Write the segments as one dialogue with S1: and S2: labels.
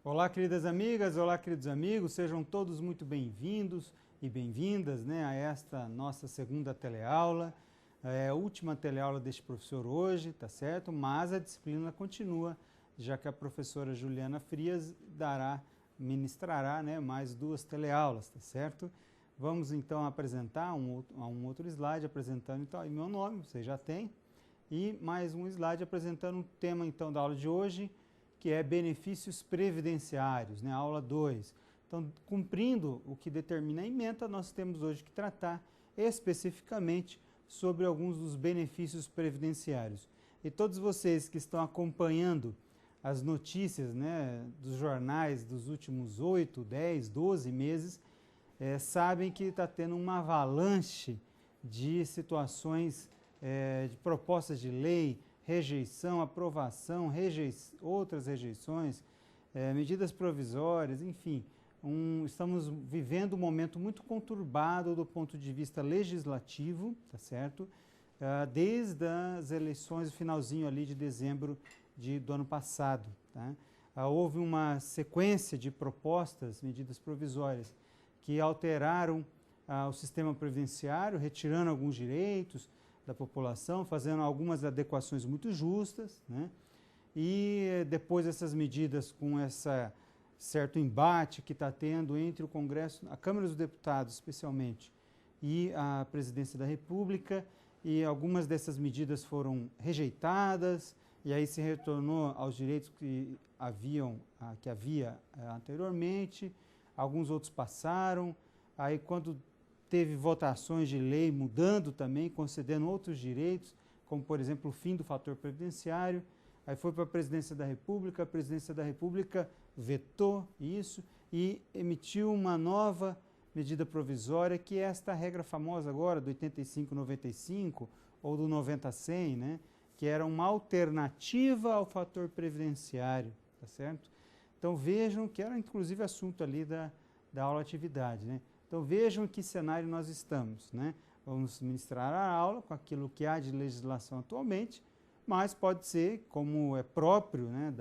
S1: Olá, queridas amigas, olá, queridos amigos, sejam todos muito bem-vindos e bem-vindas, né, a esta nossa segunda teleaula. É a última teleaula deste professor hoje, tá certo? Mas a disciplina continua, já que a professora Juliana Frias ministrará, né, mais duas teleaulas, tá certo? Vamos então apresentar um outro slide apresentando então meu nome, vocês já têm, e mais um slide apresentando o tema então da aula de hoje, que é benefícios previdenciários, né? Aula 2. Então, cumprindo o que determina a ementa, nós temos hoje que tratar especificamente sobre alguns dos benefícios previdenciários. E todos vocês que estão acompanhando as notícias, né, dos jornais dos últimos 8, 10, 12 meses, sabem que está tendo uma avalanche de situações, de propostas de lei, rejeição, aprovação, outras rejeições, medidas provisórias, enfim. Estamos vivendo um momento muito conturbado do ponto de vista legislativo, tá certo? Desde as eleições, o finalzinho ali de dezembro do ano passado. Tá? Houve uma sequência de propostas, medidas provisórias, que alteraram o sistema previdenciário, retirando alguns direitos da população, fazendo algumas adequações muito justas, né? E depois essas medidas, com esse certo embate que está tendo entre o Congresso, a Câmara dos Deputados especialmente, e a Presidência da República, e algumas dessas medidas foram rejeitadas, e aí se retornou aos direitos que havia anteriormente, alguns outros passaram, aí quando teve votações de lei mudando também, concedendo outros direitos, como, por exemplo, o fim do fator previdenciário. Aí foi para a Presidência da República vetou isso e emitiu uma nova medida provisória, que é esta regra famosa agora, do 85-95 ou do 90-100, né? Que era uma alternativa ao fator previdenciário, tá certo? Então vejam que era inclusive assunto ali da aula atividade, né? Então vejam em que cenário nós estamos, né? Vamos ministrar a aula com aquilo que há de legislação atualmente, mas pode ser, como é próprio, né,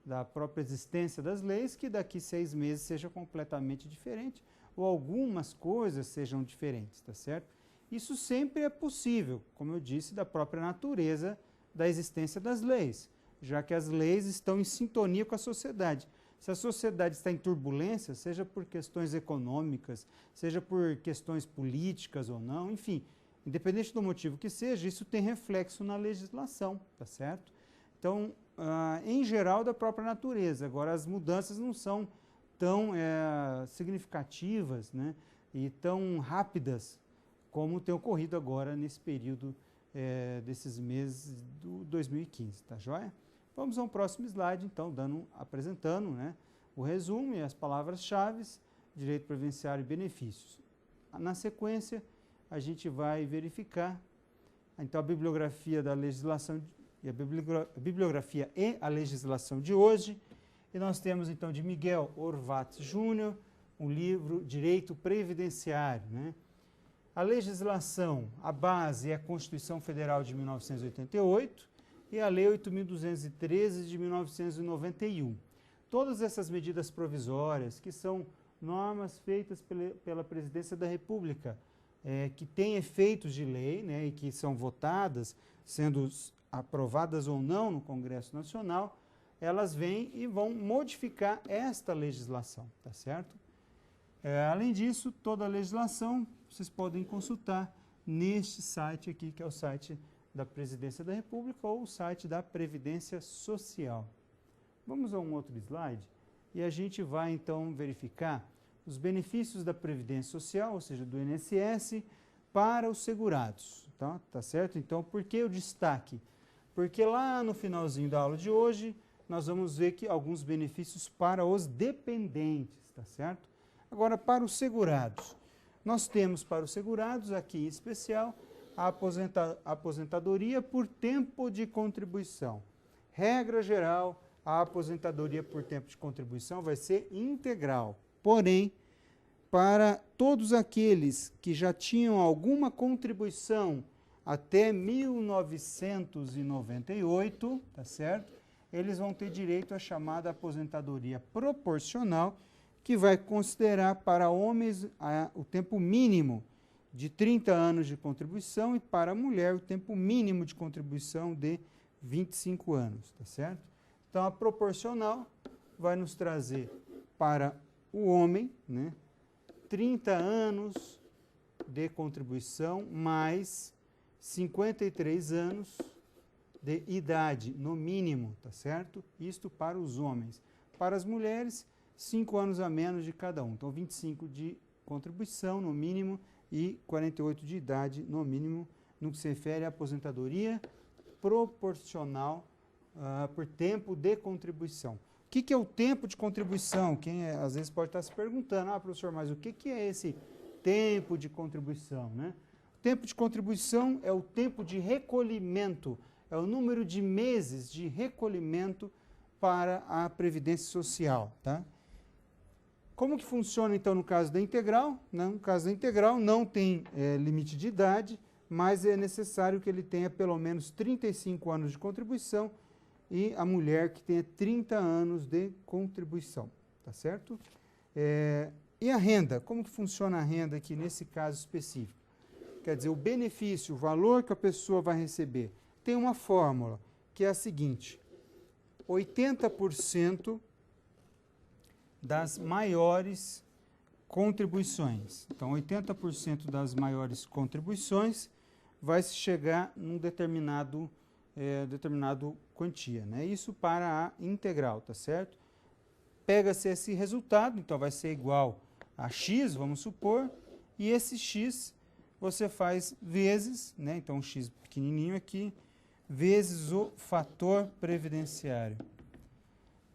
S1: da própria existência das leis, que daqui 6 meses seja completamente diferente, ou algumas coisas sejam diferentes, tá certo? Isso sempre é possível, como eu disse, da própria natureza da existência das leis, já que as leis estão em sintonia com a sociedade. Se a sociedade está em turbulência, seja por questões econômicas, seja por questões políticas ou não, enfim, independente do motivo que seja, isso tem reflexo na legislação, tá certo? Então, em geral, da própria natureza. Agora, as mudanças não são tão significativas, né, e tão rápidas como tem ocorrido agora nesse período desses meses do 2015, tá joia? Vamos ao próximo slide, então, apresentando, né, o resumo e as palavras-chave, direito previdenciário e benefícios. Na sequência, a gente vai verificar, então, a bibliografia da legislação, a bibliografia e a legislação de hoje, e nós temos, então, de Miguel Horvat Júnior, um livro Direito Previdenciário, né? A legislação, a base é a Constituição Federal de 1988, e a Lei 8.213 de 1991. Todas essas medidas provisórias, que são normas feitas pela Presidência da República, que têm efeitos de lei, né, e que são votadas, sendo aprovadas ou não no Congresso Nacional, elas vêm e vão modificar esta legislação, tá certo? Além disso, toda a legislação vocês podem consultar neste site aqui, que é o site da Presidência da República ou o site da Previdência Social. Vamos a um outro slide e a gente vai então verificar os benefícios da Previdência Social, ou seja, do INSS, para os segurados, tá certo? Então, por que o destaque? Porque lá no finalzinho da aula de hoje, nós vamos ver que alguns benefícios para os dependentes, tá certo? Agora, para os segurados. Nós temos para os segurados, aqui em especial, a aposentadoria por tempo de contribuição. Regra geral, a aposentadoria por tempo de contribuição vai ser integral. Porém, para todos aqueles que já tinham alguma contribuição até 1998, tá certo? eles vão ter direito à chamada aposentadoria proporcional, que vai considerar para homens o tempo mínimo de 30 anos de contribuição e para a mulher o tempo mínimo de contribuição de 25 anos, tá certo? Então, a proporcional vai nos trazer para o homem, né, 30 anos de contribuição mais 53 anos de idade, no mínimo, tá certo? Isto para os homens. Para as mulheres, 5 anos a menos de cada um. Então, 25 de contribuição, no mínimo, e 48 de idade, no mínimo, no que se refere à aposentadoria proporcional por tempo de contribuição. O que é o tempo de contribuição? Quem às vezes pode estar se perguntando, professor, mas o que é esse tempo de contribuição, né? O tempo de contribuição é o tempo de recolhimento, é o número de meses de recolhimento para a Previdência Social, tá? Como que funciona, então, no caso da integral? No caso da integral, não tem limite de idade, mas é necessário que ele tenha pelo menos 35 anos de contribuição e a mulher que tenha 30 anos de contribuição, tá certo? E a renda? Como que funciona a renda aqui nesse caso específico? Quer dizer, o benefício, o valor que a pessoa vai receber, tem uma fórmula, que é a seguinte: 80% das maiores contribuições. Então, 80% das maiores contribuições vai se chegar num determinado quantia, né? Isso para a integral, tá certo? Pega-se esse resultado, então vai ser igual a x, vamos supor, e esse x você faz vezes, né? Então, um x pequenininho aqui, vezes o fator previdenciário.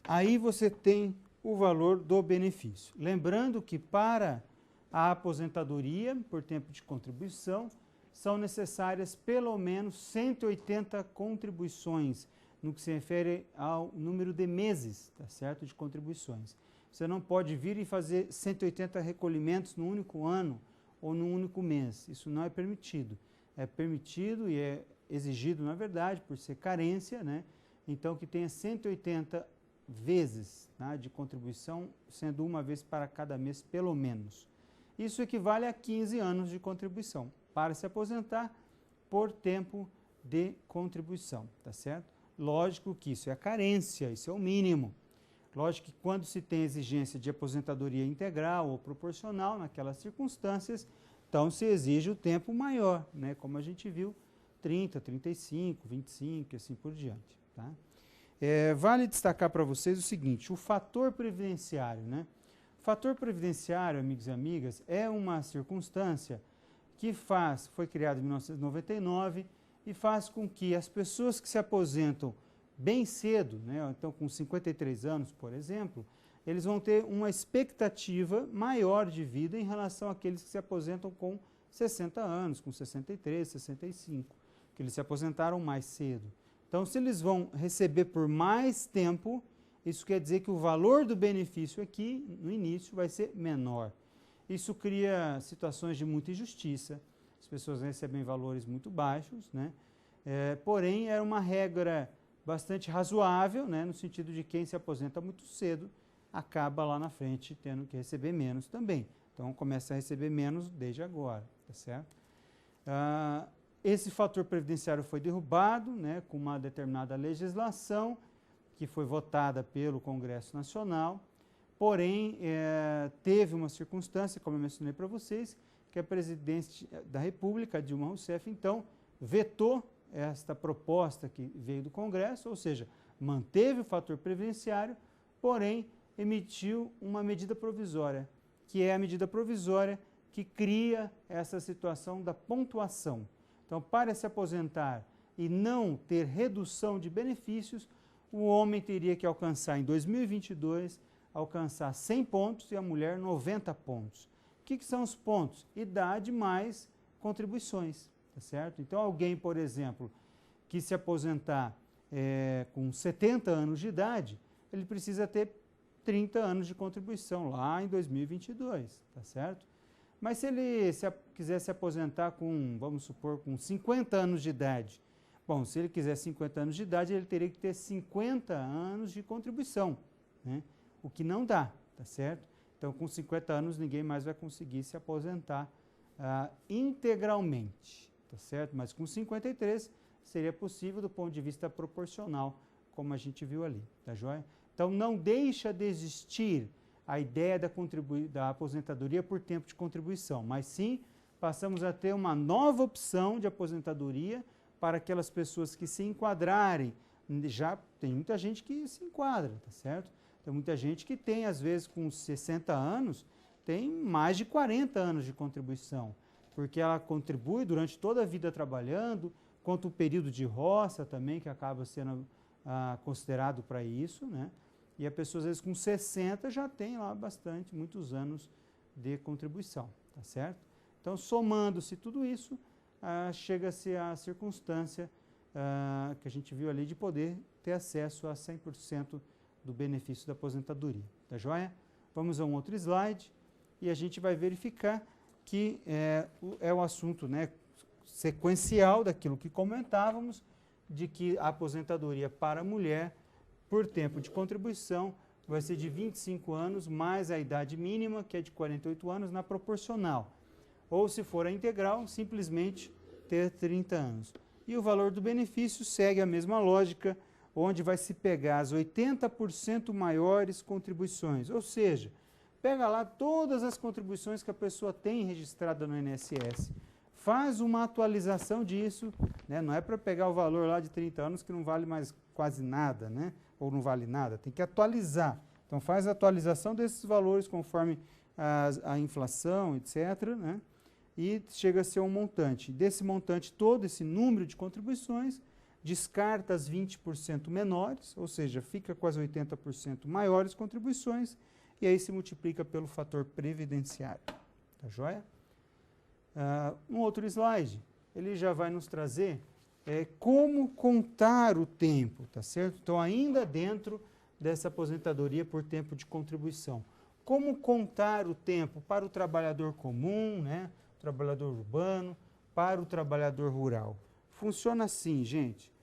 S1: Aí você tem o valor do benefício. Lembrando que para a aposentadoria por tempo de contribuição são necessárias pelo menos 180 contribuições no que se refere ao número de meses, tá certo, de contribuições. Você não pode vir e fazer 180 recolhimentos no único ano ou no único mês. Isso não é permitido. É permitido e é exigido, na verdade, por ser carência, né? Então, que tenha 180 vezes, tá, de contribuição, sendo uma vez para cada mês, pelo menos. Isso equivale a 15 anos de contribuição para se aposentar por tempo de contribuição, tá certo? Lógico que isso é a carência, isso é o mínimo. Lógico que quando se tem exigência de aposentadoria integral ou proporcional, naquelas circunstâncias, então se exige o tempo maior, né? Como a gente viu, 30, 35, 25 e assim por diante, tá? Vale destacar para vocês o seguinte: o fator previdenciário, né? O fator previdenciário, amigos e amigas, é uma circunstância que foi criado em 1999 e faz com que as pessoas que se aposentam bem cedo, né, então com 53 anos, por exemplo, eles vão ter uma expectativa maior de vida em relação àqueles que se aposentam com 60 anos, com 63, 65, que eles se aposentaram mais cedo. Então, se eles vão receber por mais tempo, isso quer dizer que o valor do benefício aqui, no início, vai ser menor. Isso cria situações de muita injustiça, as pessoas recebem valores muito baixos, né? Porém, era uma regra bastante razoável, né? No sentido de quem se aposenta muito cedo, acaba lá na frente tendo que receber menos também. Então, começa a receber menos desde agora, tá certo? Esse fator previdenciário foi derrubado, né, com uma determinada legislação que foi votada pelo Congresso Nacional, porém, teve uma circunstância, como eu mencionei para vocês, que a presidente da República, Dilma Rousseff, então, vetou esta proposta que veio do Congresso, ou seja, manteve o fator previdenciário, porém, emitiu uma medida provisória, que é a medida provisória que cria essa situação da pontuação. Então, para se aposentar e não ter redução de benefícios, o homem teria que alcançar, em 2022, alcançar 100 pontos e a mulher 90 pontos. O que são os pontos? Idade mais contribuições, tá certo? Então, alguém, por exemplo, que se aposentar com 70 anos de idade, ele precisa ter 30 anos de contribuição lá em 2022, tá certo? Mas se ele quiser se aposentar com, vamos supor, com 50 anos de idade, Bom, se ele quiser 50 anos de idade, ele teria que ter 50 anos de contribuição, né? O que não dá, tá certo? Então, com 50 anos, ninguém mais vai conseguir se aposentar integralmente, tá certo? Mas com 53, seria possível do ponto de vista proporcional, como a gente viu ali, tá joia? Então, não deixa de existir a ideia da aposentadoria por tempo de contribuição, mas sim passamos a ter uma nova opção de aposentadoria para aquelas pessoas que se enquadrarem. Já tem muita gente que se enquadra, tá certo? Tem muita gente que tem, às vezes, com 60 anos, tem mais de 40 anos de contribuição, porque ela contribui durante toda a vida trabalhando, quanto o período de roça também, que acaba sendo considerado para isso, né? E a pessoa, às vezes, com 60 já tem lá muitos anos de contribuição, tá certo? Então, somando-se tudo isso, chega-se à circunstância que a gente viu ali de poder ter acesso a 100% do benefício da aposentadoria, tá joia? Vamos a um outro slide e a gente vai verificar que é o assunto, né, sequencial daquilo que comentávamos, de que a aposentadoria para a mulher por tempo de contribuição vai ser de 25 anos mais a idade mínima, que é de 48 anos, na proporcional. Ou, se for a integral, simplesmente ter 30 anos. E o valor do benefício segue a mesma lógica, onde vai se pegar as 80% maiores contribuições. Ou seja, pega lá todas as contribuições que a pessoa tem registrada no INSS, faz uma atualização disso, né? Não é para pegar o valor lá de 30 anos que não vale mais quase nada, né? Ou não vale nada, tem que atualizar. Então faz a atualização desses valores conforme a inflação, etc., né? E chega a ser um montante. Desse montante todo, esse número de contribuições, descarta as 20% menores, ou seja, fica com as 80% maiores contribuições, e aí se multiplica pelo fator previdenciário. Tá joia? Um outro slide, ele já vai nos trazer como contar o tempo, tá certo? Então, ainda dentro dessa aposentadoria por tempo de contribuição. Como contar o tempo para o trabalhador comum, né? Trabalhador urbano, para o trabalhador rural. Funciona assim, gente.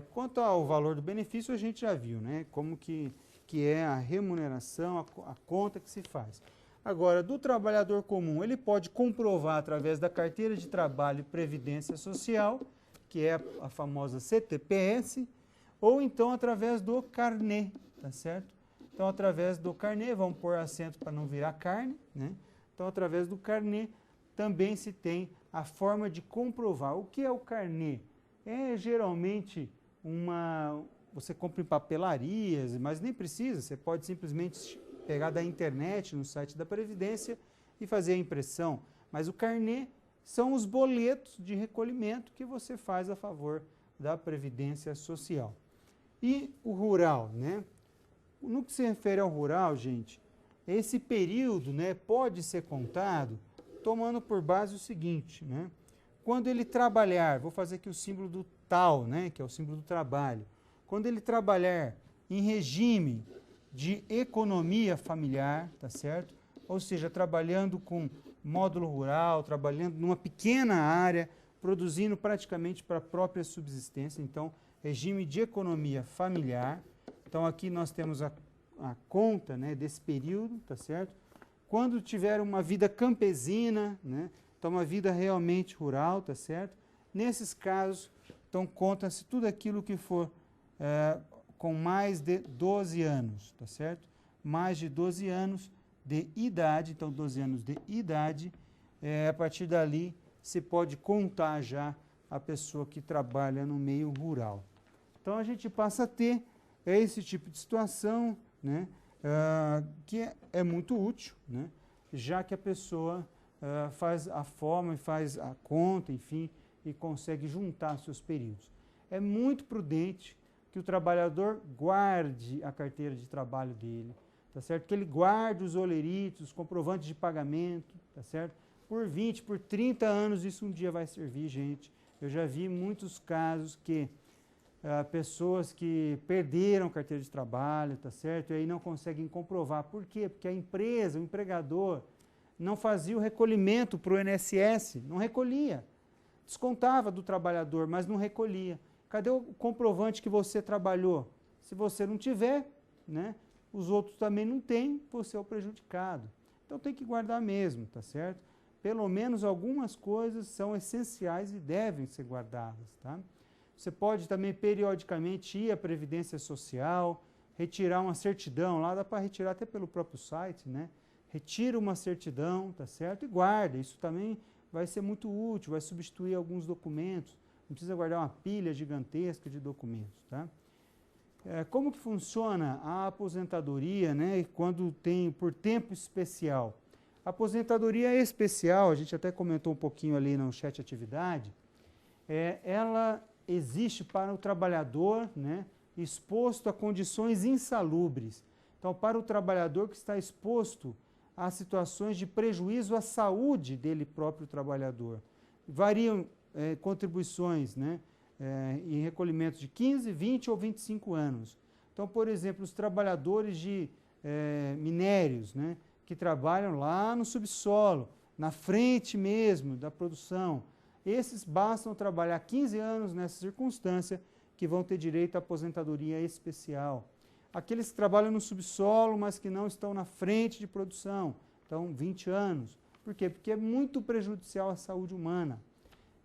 S1: Quanto ao valor do benefício, a gente já viu, né? Como que é a remuneração, a conta que se faz. Agora, do trabalhador comum, ele pode comprovar através da carteira de trabalho e previdência social, que é a famosa CTPS, ou então através do carnê, tá certo? Então, através do carnê, vamos pôr acento para não virar carne, né? Então, através do carnê, também se tem a forma de comprovar. O que é o carnê? É geralmente você compra em papelarias, mas nem precisa, você pode simplesmente pegar da internet, no site da Previdência, e fazer a impressão. Mas o carnê são os boletos de recolhimento que você faz a favor da Previdência Social. E o rural, né? No que se refere ao rural, gente, esse período, né, pode ser contado tomando por base o seguinte, né? Quando ele trabalhar, vou fazer aqui o símbolo do tal, né, que é o símbolo do trabalho. Quando ele trabalhar em regime de economia familiar, tá certo? Ou seja, trabalhando com módulo rural, trabalhando numa pequena área, produzindo praticamente para a própria subsistência. Então, regime de economia familiar. Então, aqui nós temos a conta, né, desse período, tá certo? Quando tiver uma vida campesina, né, então uma vida realmente rural, tá certo? Nesses casos, então conta-se tudo aquilo que for com mais de 12 anos, tá certo? Mais de 12 anos de idade, então 12 anos de idade, a partir dali se pode contar já a pessoa que trabalha no meio rural. Então a gente passa a ter esse tipo de situação, né, que é muito útil, né, já que a pessoa faz a forma e faz a conta, enfim, e consegue juntar seus períodos. É muito prudente que o trabalhador guarde a carteira de trabalho dele, tá certo? Que ele guarde os oleritos, os comprovantes de pagamento, tá certo? Por 20, por 30 anos isso um dia vai servir, gente. Eu já vi muitos casos que pessoas que perderam carteira de trabalho, tá certo? E aí não conseguem comprovar. Por quê? Porque a empresa, o empregador, não fazia o recolhimento para o INSS, não recolhia. Descontava do trabalhador, mas não recolhia. Cadê o comprovante que você trabalhou? Se você não tiver, né, os outros também não têm, você é o prejudicado. Então tem que guardar mesmo, tá certo? Pelo menos algumas coisas são essenciais e devem ser guardadas, tá? Você pode também periodicamente ir à Previdência Social, retirar uma certidão, lá dá para retirar até pelo próprio site, né? Retira uma certidão, tá certo? E guarda, isso também vai ser muito útil, vai substituir alguns documentos, não precisa guardar uma pilha gigantesca de documentos, tá? Como que funciona a aposentadoria, né, quando tem por tempo especial? A aposentadoria especial, a gente até comentou um pouquinho ali no chat atividade, ela existe para o trabalhador, né, exposto a condições insalubres. Então, para o trabalhador que está exposto a situações de prejuízo à saúde dele próprio trabalhador. Variam contribuições, né, em recolhimento de 15, 20 ou 25 anos. Então, por exemplo, os trabalhadores de minérios, né, que trabalham lá no subsolo, na frente mesmo da produção, esses bastam trabalhar 15 anos nessa circunstância que vão ter direito à aposentadoria especial. Aqueles que trabalham no subsolo, mas que não estão na frente de produção, então 20 anos. Por quê? Porque é muito prejudicial à saúde humana.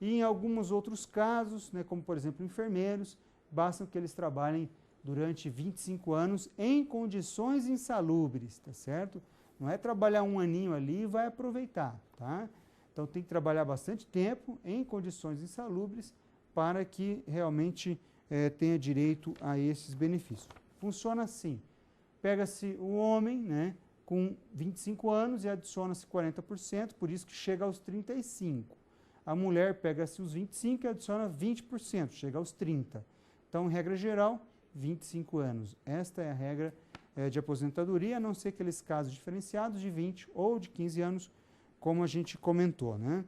S1: E em alguns outros casos, né, como por exemplo enfermeiros, bastam que eles trabalhem durante 25 anos em condições insalubres, tá certo? Não é trabalhar um aninho ali e vai aproveitar, tá? Então tem que trabalhar bastante tempo em condições insalubres para que realmente tenha direito a esses benefícios. Funciona assim, pega-se o homem, né, com 25 anos e adiciona-se 40%, por isso que chega aos 35%. A mulher pega-se os 25% e adiciona 20%, chega aos 30%. Então, em regra geral, 25 anos. Esta é a regra de aposentadoria, a não ser aqueles casos diferenciados de 20 ou de 15 anos, como a gente comentou, né?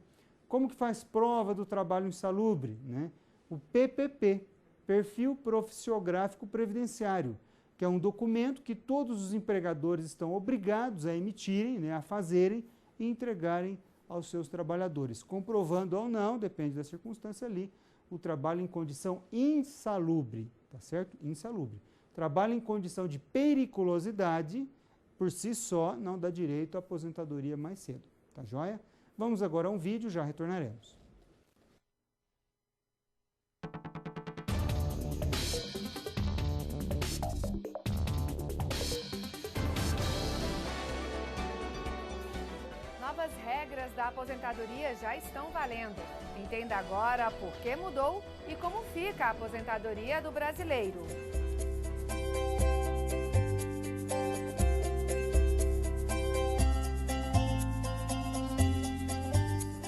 S1: Como que faz prova do trabalho insalubre, né? O PPP, Perfil Profissiográfico Previdenciário, que é um documento que todos os empregadores estão obrigados a emitirem, né, a fazerem e entregarem aos seus trabalhadores, comprovando ou não, depende da circunstância ali, o trabalho em condição insalubre, tá certo? Insalubre. Trabalho em condição de periculosidade, por si só, não dá direito à aposentadoria mais cedo, tá joia? Vamos agora a um vídeo, já retornaremos.
S2: Novas regras da aposentadoria já estão valendo. Entenda agora por que mudou e como fica a aposentadoria do brasileiro.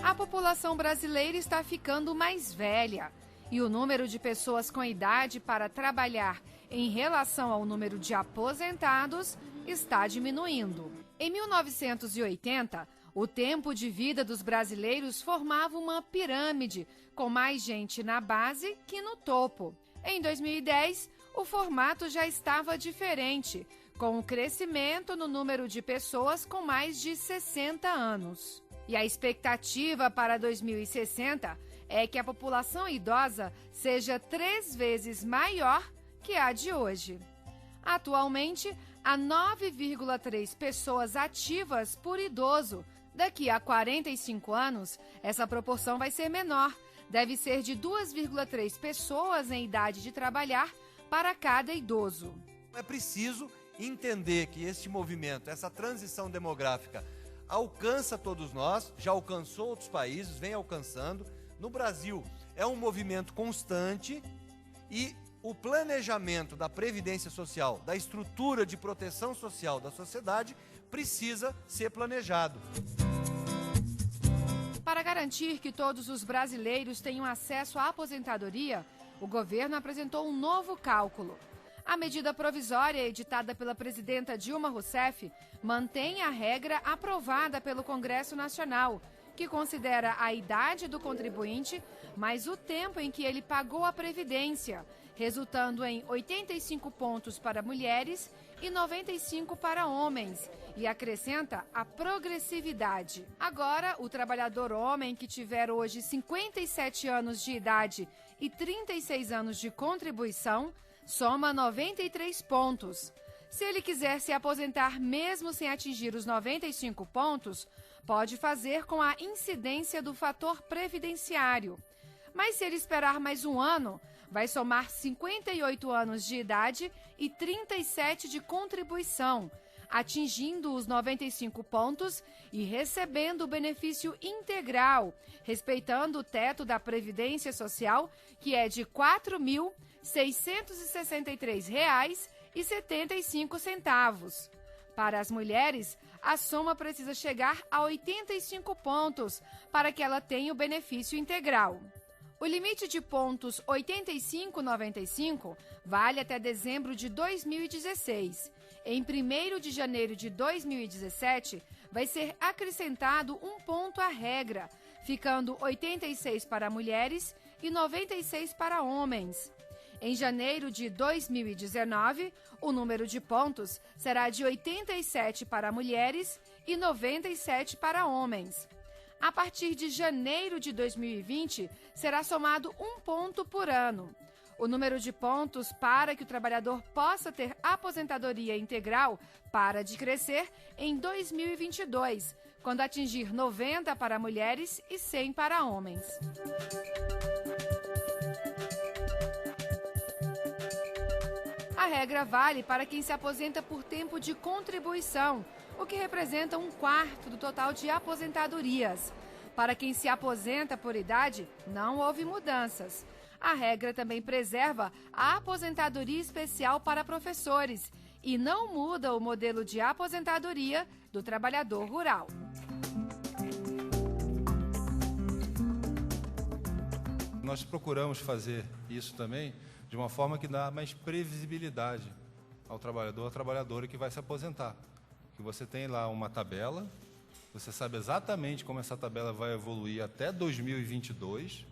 S2: A população brasileira está ficando mais velha e o número de pessoas com idade para trabalhar em relação ao número de aposentados está diminuindo. Em 1980, o tempo de vida dos brasileiros formava uma pirâmide, com mais gente na base que no topo. Em 2010, o formato já estava diferente, com o crescimento no número de pessoas com mais de 60 anos. E a expectativa para 2060 é que a população idosa seja 3 vezes maior que a de hoje. Atualmente, há 9,3 pessoas ativas por idoso. Daqui a 45 anos, essa proporção vai ser menor. Deve ser de 2,3 pessoas em idade de trabalhar para cada idoso.
S3: É preciso entender que este movimento, essa transição demográfica, alcança todos nós, já alcançou outros países, vem alcançando. No Brasil, é um movimento constante e o planejamento da previdência social, da estrutura de proteção social da sociedade, precisa ser planejado.
S2: Para garantir que todos os brasileiros tenham acesso à aposentadoria, o governo apresentou um novo cálculo. A medida provisória editada pela presidenta Dilma Rousseff mantém a regra aprovada pelo Congresso Nacional, que considera a idade do contribuinte mais o tempo em que ele pagou a previdência, resultando em 85 pontos para mulheres e 95 para homens, e acrescenta a progressividade. Agora, o trabalhador homem que tiver hoje 57 anos de idade e 36 anos de contribuição, soma 93 pontos. Se ele quiser se aposentar mesmo sem atingir os 95 pontos, pode fazer com a incidência do fator previdenciário. Mas se ele esperar mais um ano, vai somar 58 anos de idade e 37 de contribuição, atingindo os 95 pontos e recebendo o benefício integral, respeitando o teto da Previdência Social, que é de R$ 4.663,75. Para as mulheres, a soma precisa chegar a 85 pontos para que ela tenha o benefício integral. O limite de pontos 85,95 vale até dezembro de 2016. Em 1º de janeiro de 2017, vai ser acrescentado um ponto à regra, ficando 86 para mulheres e 96 para homens. Em janeiro de 2019, o número de pontos será de 87 para mulheres e 97 para homens. A partir de janeiro de 2020, será somado um ponto por ano. O número de pontos para que o trabalhador possa ter aposentadoria integral para de crescer em 2022, quando atingir 90 para mulheres e 100 para homens. A regra vale para quem se aposenta por tempo de contribuição, o que representa 1/4 do total de aposentadorias. Para quem se aposenta por idade, não houve mudanças. A regra também preserva a aposentadoria especial para professores e não muda o modelo de aposentadoria do trabalhador rural.
S4: Nós procuramos fazer isso também de uma forma que dá mais previsibilidade ao trabalhador, à trabalhadora que vai se aposentar. Que você tem lá uma tabela, você sabe exatamente como essa tabela vai evoluir até 2022.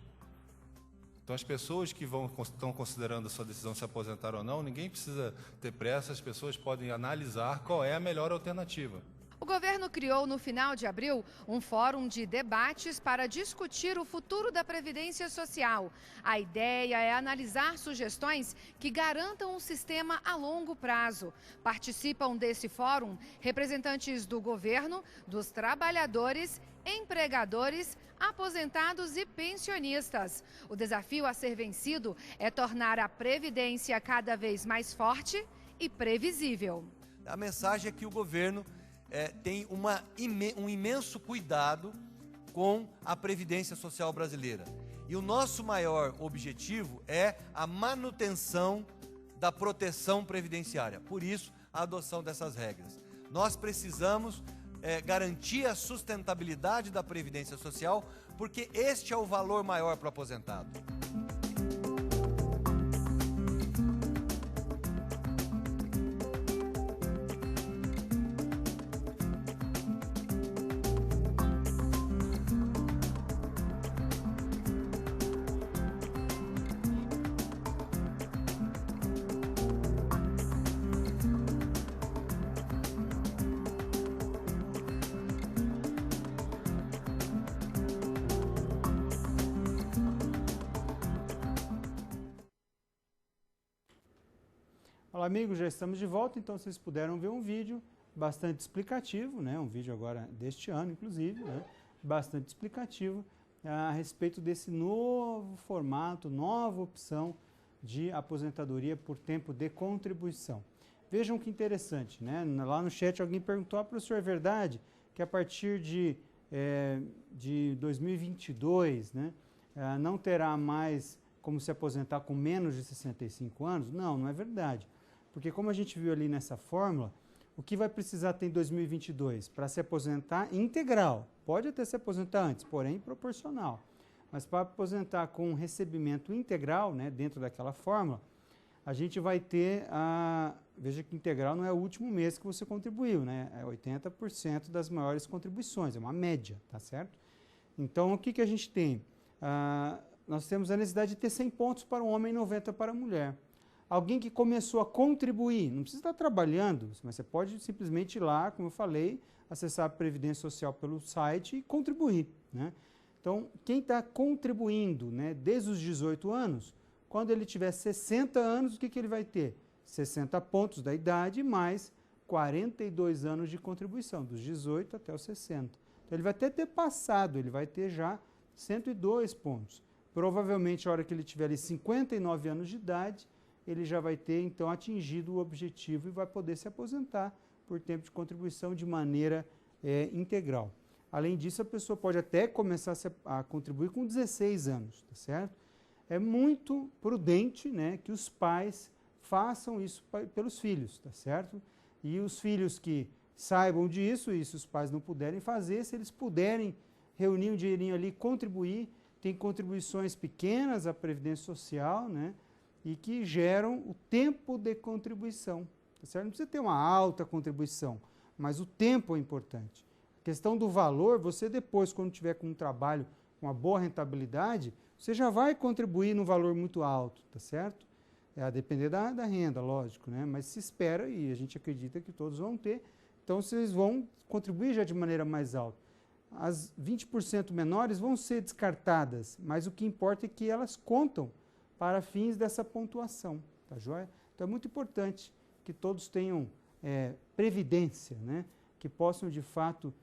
S4: Então, as pessoas que estão considerando a sua decisão se aposentar ou não, ninguém precisa ter pressa, as pessoas podem analisar qual é a melhor alternativa.
S2: O governo criou, no final de abril, um fórum de debates para discutir o futuro da Previdência Social. A ideia é analisar sugestões que garantam um sistema a longo prazo. Participam desse fórum representantes do governo, dos trabalhadores, empregadores, aposentados e pensionistas. O desafio a ser vencido é tornar a Previdência cada vez mais forte e previsível.
S3: A mensagem é que o governo tem um imenso cuidado com a Previdência Social brasileira. E o nosso maior objetivo é a manutenção da proteção previdenciária. Por isso, a adoção dessas regras. Nós precisamos garantir a sustentabilidade da Previdência Social, porque este é o valor maior para o aposentado.
S1: Olá, amigos, já estamos de volta, então vocês puderam ver um vídeo bastante explicativo, né? Um vídeo agora deste ano, inclusive, né? Bastante explicativo a respeito desse novo formato, nova opção de aposentadoria por tempo de contribuição. Vejam que interessante, né? Lá no chat alguém perguntou, professor, é verdade que a partir de 2022, né, não terá mais como se aposentar com menos de 65 anos? Não, não é verdade. Porque como a gente viu ali nessa fórmula, o que vai precisar ter em 2022? Para se aposentar integral. Pode até se aposentar antes, porém proporcional. Mas para aposentar com um recebimento integral, né, dentro daquela fórmula, a gente vai ter veja que integral não é o último mês que você contribuiu, né? É 80% das maiores contribuições, é uma média, tá certo? Então, o que a gente tem? nós temos a necessidade de ter 100 pontos para o homem e 90 para a mulher. Alguém que começou a contribuir, não precisa estar trabalhando, mas você pode simplesmente ir lá, como eu falei, acessar a Previdência Social pelo site e contribuir, né? Então, quem está contribuindo, né, desde os 18 anos, quando ele tiver 60 anos, o que ele vai ter? 60 pontos da idade mais 42 anos de contribuição, dos 18 até os 60. Então, ele vai até ter passado, ele vai ter já 102 pontos. Provavelmente, a hora que ele tiver ali 59 anos de idade, ele já vai ter, então, atingido o objetivo e vai poder se aposentar por tempo de contribuição de maneira integral. Além disso, a pessoa pode até começar a contribuir com 16 anos, tá certo? É muito prudente, né, que os pais façam isso pelos filhos, tá certo? E os filhos que saibam disso, e se os pais não puderem fazer, se eles puderem reunir um dinheirinho ali, contribuir, tem contribuições pequenas à Previdência Social, né, e que geram o tempo de contribuição, tá certo? Não precisa ter uma alta contribuição, mas o tempo é importante. A questão do valor, você depois, quando tiver com um trabalho com uma boa rentabilidade, você já vai contribuir num valor muito alto, tá certo? A depender da renda, lógico, né? Mas se espera, e a gente acredita que todos vão ter, então vocês vão contribuir já de maneira mais alta. As 20% menores vão ser descartadas, mas o que importa é que elas contam para fins dessa pontuação, tá joia? Então é muito importante que todos tenham previdência, né? Que possam de fato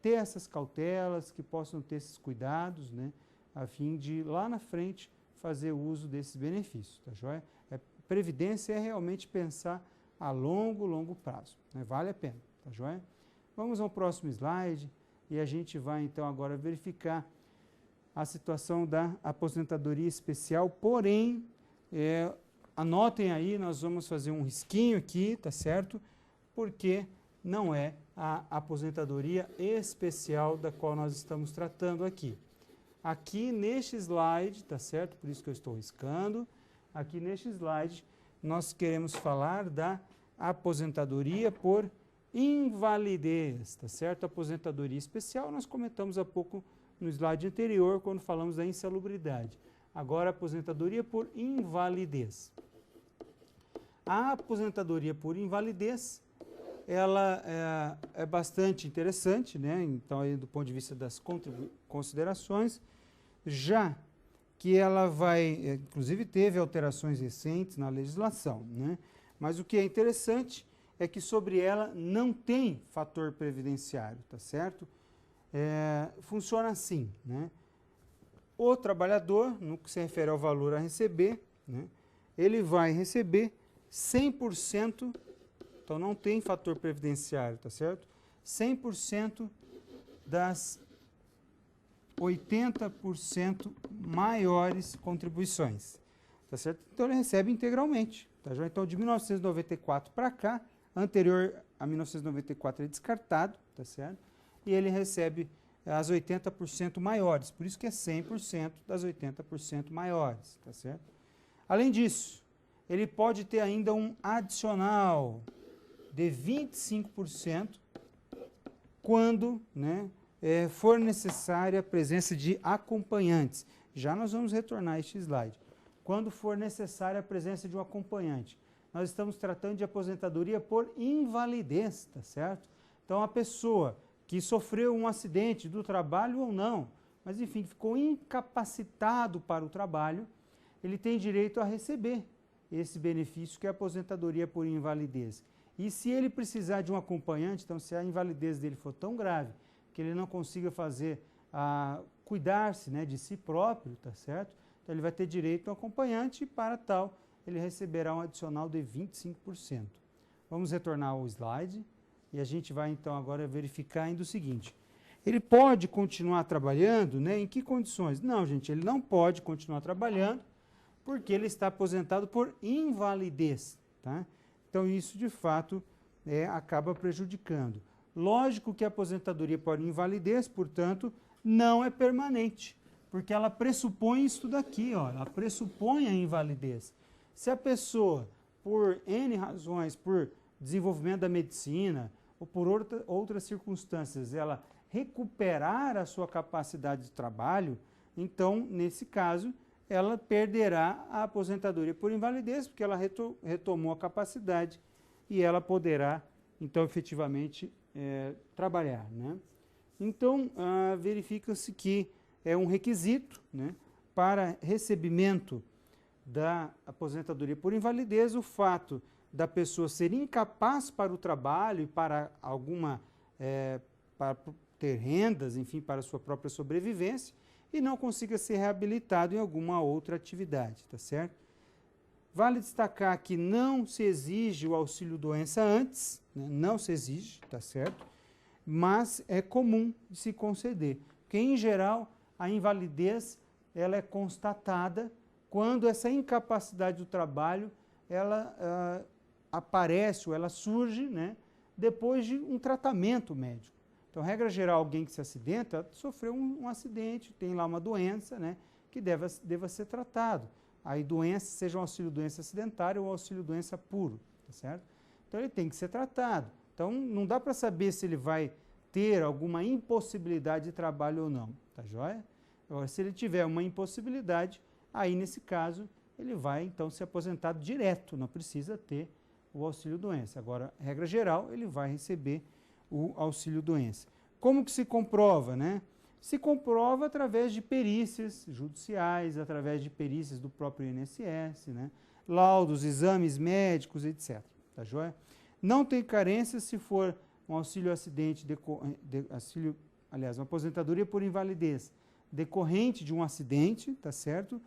S1: ter essas cautelas, que possam ter esses cuidados, né? A fim de lá na frente fazer uso desses benefícios, tá joia? Previdência é realmente pensar a longo prazo, né? Vale a pena, tá joia? Vamos ao próximo slide e a gente vai então agora verificar a situação da aposentadoria especial, porém, anotem aí, nós vamos fazer um risquinho aqui, tá certo? Porque não é a aposentadoria especial da qual nós estamos tratando aqui. Aqui neste slide, tá certo? Por isso que eu estou riscando. Aqui neste slide, nós queremos falar da aposentadoria por invalidez, tá certo? Aposentadoria especial, nós comentamos há pouco no slide anterior, quando falamos da insalubridade. Agora, aposentadoria por invalidez. A aposentadoria por invalidez, ela é bastante interessante, né? Então, aí, do ponto de vista das considerações, já que ela vai, inclusive teve alterações recentes na legislação, né? Mas o que é interessante é que sobre ela não tem fator previdenciário, tá certo? Funciona assim, né? O trabalhador, no que se refere ao valor a receber, né, ele vai receber 100%, então não tem fator previdenciário, tá certo? 100% das 80% maiores contribuições, tá certo? Então ele recebe integralmente, tá certo? Então de 1994 para cá, anterior a 1994 é descartado, tá certo? E ele recebe as 80% maiores, por isso que é 100% das 80% maiores, tá certo? Além disso, ele pode ter ainda um adicional de 25% quando, né, for necessária a presença de acompanhantes. Já nós vamos retornar a este slide. Quando for necessária a presença de um acompanhante. Nós estamos tratando de aposentadoria por invalidez, tá certo? Então, a pessoa que sofreu um acidente do trabalho ou não, mas enfim, ficou incapacitado para o trabalho, ele tem direito a receber esse benefício que é a aposentadoria por invalidez. E se ele precisar de um acompanhante, então se a invalidez dele for tão grave que ele não consiga cuidar-se, né, de si próprio, tá certo? Então ele vai ter direito a um acompanhante e para tal ele receberá um adicional de 25%. Vamos retornar ao slide. E a gente vai, então, agora verificar ainda o seguinte. Ele pode continuar trabalhando, né? Em que condições? Não, gente, ele não pode continuar trabalhando porque ele está aposentado por invalidez, tá? Então, isso, de fato, acaba prejudicando. Lógico que a aposentadoria por invalidez, portanto, não é permanente, porque ela pressupõe isso daqui, ó, ela pressupõe a invalidez. Se a pessoa, por N razões, por desenvolvimento da medicina, ou por outras circunstâncias, ela recuperar a sua capacidade de trabalho, então, nesse caso, ela perderá a aposentadoria por invalidez, porque ela retomou a capacidade e ela poderá, então, efetivamente, trabalhar, né? Então, verifica-se que é um requisito, né, para recebimento da aposentadoria por invalidez o fato da pessoa ser incapaz para o trabalho e para para ter rendas, enfim, para a sua própria sobrevivência, e não consiga ser reabilitado em alguma outra atividade, tá certo? Vale destacar que não se exige o auxílio-doença antes, né? Não se exige, tá certo? Mas é comum de se conceder, porque em geral a invalidez ela é constatada quando essa incapacidade do trabalho ela aparece ou ela surge, né, depois de um tratamento médico. Então, regra geral, alguém que se acidenta sofreu um acidente, tem lá uma doença, né, que deva ser tratado. Aí doença, seja um auxílio-doença acidentário ou auxílio-doença puro, tá certo? Então ele tem que ser tratado. Então não dá para saber se ele vai ter alguma impossibilidade de trabalho ou não, tá joia? Agora, se ele tiver uma impossibilidade, aí nesse caso ele vai então ser aposentado direto, não precisa ter o auxílio-doença. Agora, regra geral, ele vai receber o auxílio-doença. Como que se comprova, né? Se comprova através de perícias judiciais, através de perícias do próprio INSS, né? Laudos, exames médicos, etc. Tá joia? Não tem carência se for um auxílio-acidente, uma aposentadoria por invalidez decorrente de um acidente, tá certo?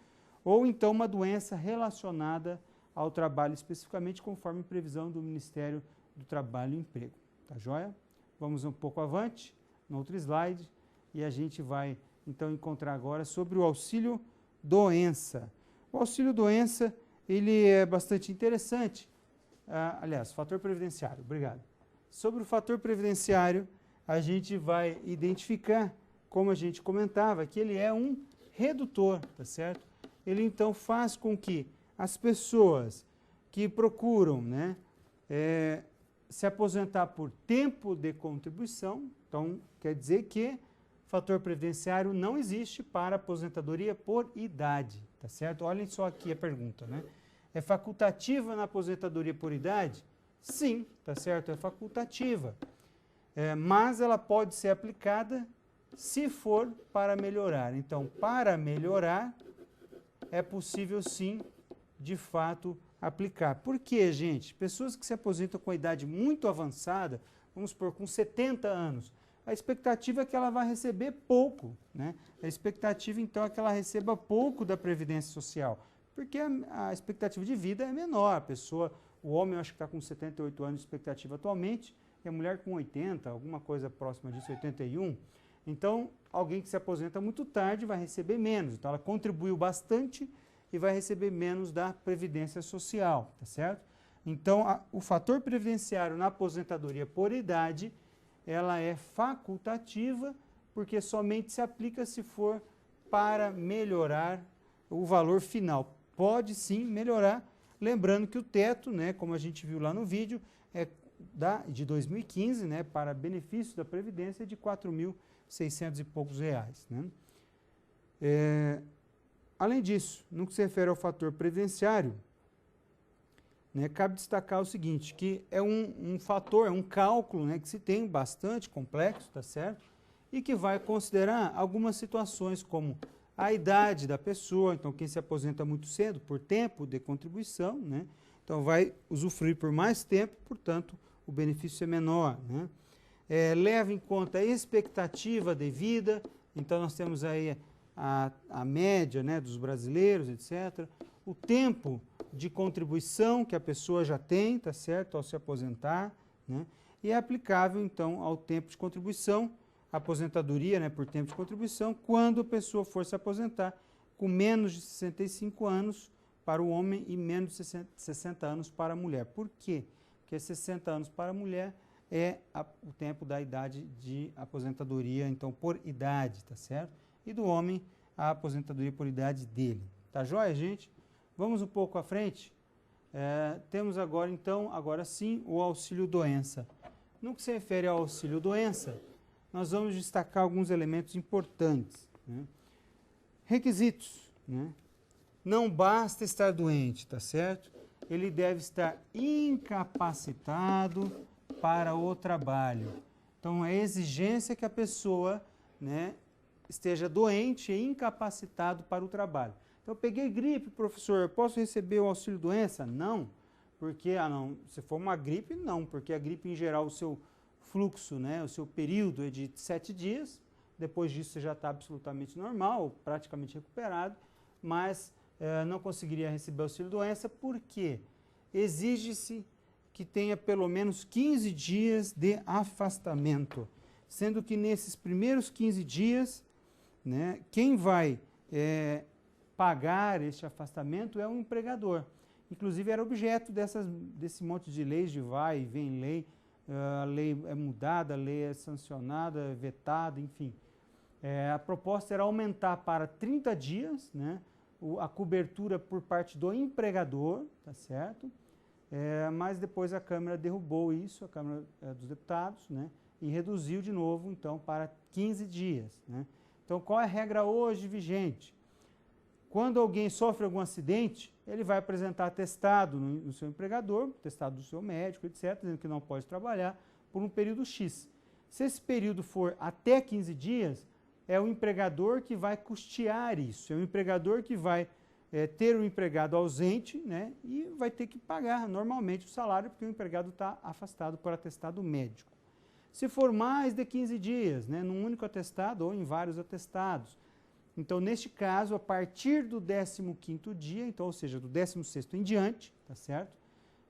S1: Ou então uma doença relacionada ao trabalho, especificamente conforme previsão do Ministério do Trabalho e Emprego. Tá joia? Vamos um pouco avante, no outro slide, e a gente vai, então, encontrar agora sobre o auxílio-doença. O auxílio-doença, ele é bastante interessante. Aliás, fator previdenciário, obrigado. Sobre o fator previdenciário, a gente vai identificar, como a gente comentava, que ele é um redutor, tá certo? Ele, então, faz com que as pessoas que procuram, né, se aposentar por tempo de contribuição, então, quer dizer que fator previdenciário não existe para aposentadoria por idade, tá certo? Olhem só aqui a pergunta, né? É facultativa na aposentadoria por idade? Sim, tá certo? É facultativa. Mas ela pode ser aplicada se for para melhorar. Então, para melhorar, é possível sim, de fato, aplicar. Por quê, gente? Pessoas que se aposentam com a idade muito avançada, vamos supor, com 70 anos, a expectativa é que ela vai receber pouco, né? A expectativa, então, é que ela receba pouco da Previdência Social, porque a expectativa de vida é menor. A pessoa, o homem, eu acho que está com 78 anos de expectativa atualmente, e a mulher com 80, alguma coisa próxima disso, 81. Então, alguém que se aposenta muito tarde vai receber menos. Então, ela contribuiu bastante e vai receber menos da Previdência Social, tá certo? Então, o fator previdenciário na aposentadoria por idade, ela é facultativa, porque somente se aplica se for para melhorar o valor final. Pode sim melhorar, lembrando que o teto, né, como a gente viu lá no vídeo, é de 2015, né, para benefício da Previdência, de 4.600 e poucos reais, né? Além disso, no que se refere ao fator previdenciário, né, cabe destacar o seguinte, que é um fator, é um cálculo, né, que se tem bastante complexo, tá certo? E que vai considerar algumas situações como a idade da pessoa, então quem se aposenta muito cedo, por tempo de contribuição, né, então vai usufruir por mais tempo, portanto, o benefício é menor, né? Leva em conta a expectativa de vida, então nós temos aí a média, né, dos brasileiros, etc. O tempo de contribuição que a pessoa já tem, tá certo, ao se aposentar, né? E é aplicável, então, ao tempo de contribuição, aposentadoria, né, por tempo de contribuição, quando a pessoa for se aposentar com menos de 65 anos para o homem e menos de 60 anos para a mulher. Por quê? Porque 60 anos para a mulher é o tempo da idade de aposentadoria, então, por idade, tá certo? E do homem, a aposentadoria por idade dele. Tá joia, gente? Vamos um pouco à frente. Temos agora, então, agora sim, o auxílio-doença. No que se refere ao auxílio-doença, nós vamos destacar alguns elementos importantes, né? Requisitos, né? Não basta estar doente, tá certo? Ele deve estar incapacitado para o trabalho. Então, é exigência que a pessoa, né, esteja doente e incapacitado para o trabalho. Então, eu peguei gripe, professor, eu posso receber o auxílio-doença? Não, porque, se for uma gripe, não, porque a gripe, em geral, o seu fluxo, né, o seu período é de 7 dias, depois disso você já está absolutamente normal, praticamente recuperado, mas não conseguiria receber auxílio-doença porque exige-se que tenha pelo menos 15 dias de afastamento, sendo que nesses primeiros 15 dias, né, quem vai pagar este afastamento é o empregador. Inclusive era objeto desse monte de leis de vai e vem lei, a lei é mudada, a lei é sancionada, vetada, enfim. A proposta era aumentar para 30 dias, né, a cobertura por parte do empregador, tá certo? Mas depois a Câmara derrubou isso, a Câmara dos Deputados, né, e reduziu de novo, então, para 15 dias. Né? Então, qual é a regra hoje vigente? Quando alguém sofre algum acidente, ele vai apresentar atestado no seu empregador, atestado do seu médico, etc., dizendo que não pode trabalhar por um período X. Se esse período for até 15 dias, é o empregador que vai custear isso, é o empregador que vai ter o empregado ausente, né, e vai ter que pagar normalmente o salário, porque o empregado está afastado por atestado médico. Se for mais de 15 dias, né, num único atestado ou em vários atestados, então, neste caso, a partir do 15º dia, então, ou seja, do 16º em diante, tá certo?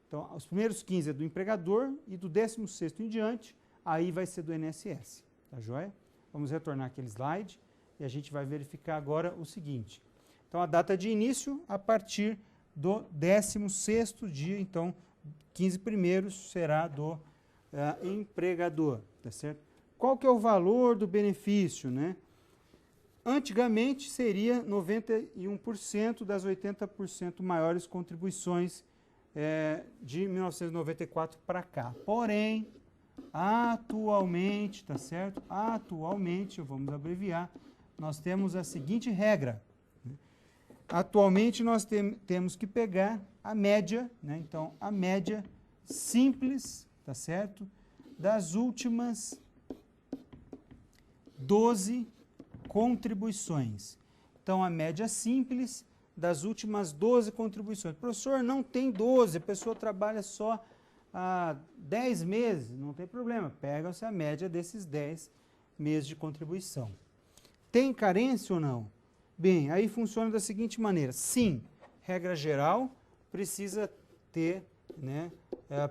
S1: Então, os primeiros 15 é do empregador e do 16º em diante, aí vai ser do INSS, tá joia? Vamos retornar aquele slide e a gente vai verificar agora o seguinte. Então, a data de início a partir do 16º dia, então, 15 primeiros será do empregador, tá certo? Qual que é o valor do benefício, né? Antigamente seria 91% das 80% maiores contribuições de 1994 para cá. Porém, atualmente, tá certo? Atualmente, vamos abreviar, nós temos a seguinte regra. Atualmente nós temos que pegar a média, né? Então, a média simples, tá certo? Das últimas 12 contribuições. Então, a média simples das últimas 12 contribuições. Professor, não tem 12, a pessoa trabalha só há 10 meses, não tem problema, pega-se a média desses 10 meses de contribuição. Tem carência ou não? Bem, aí funciona da seguinte maneira, sim, regra geral, precisa ter, né,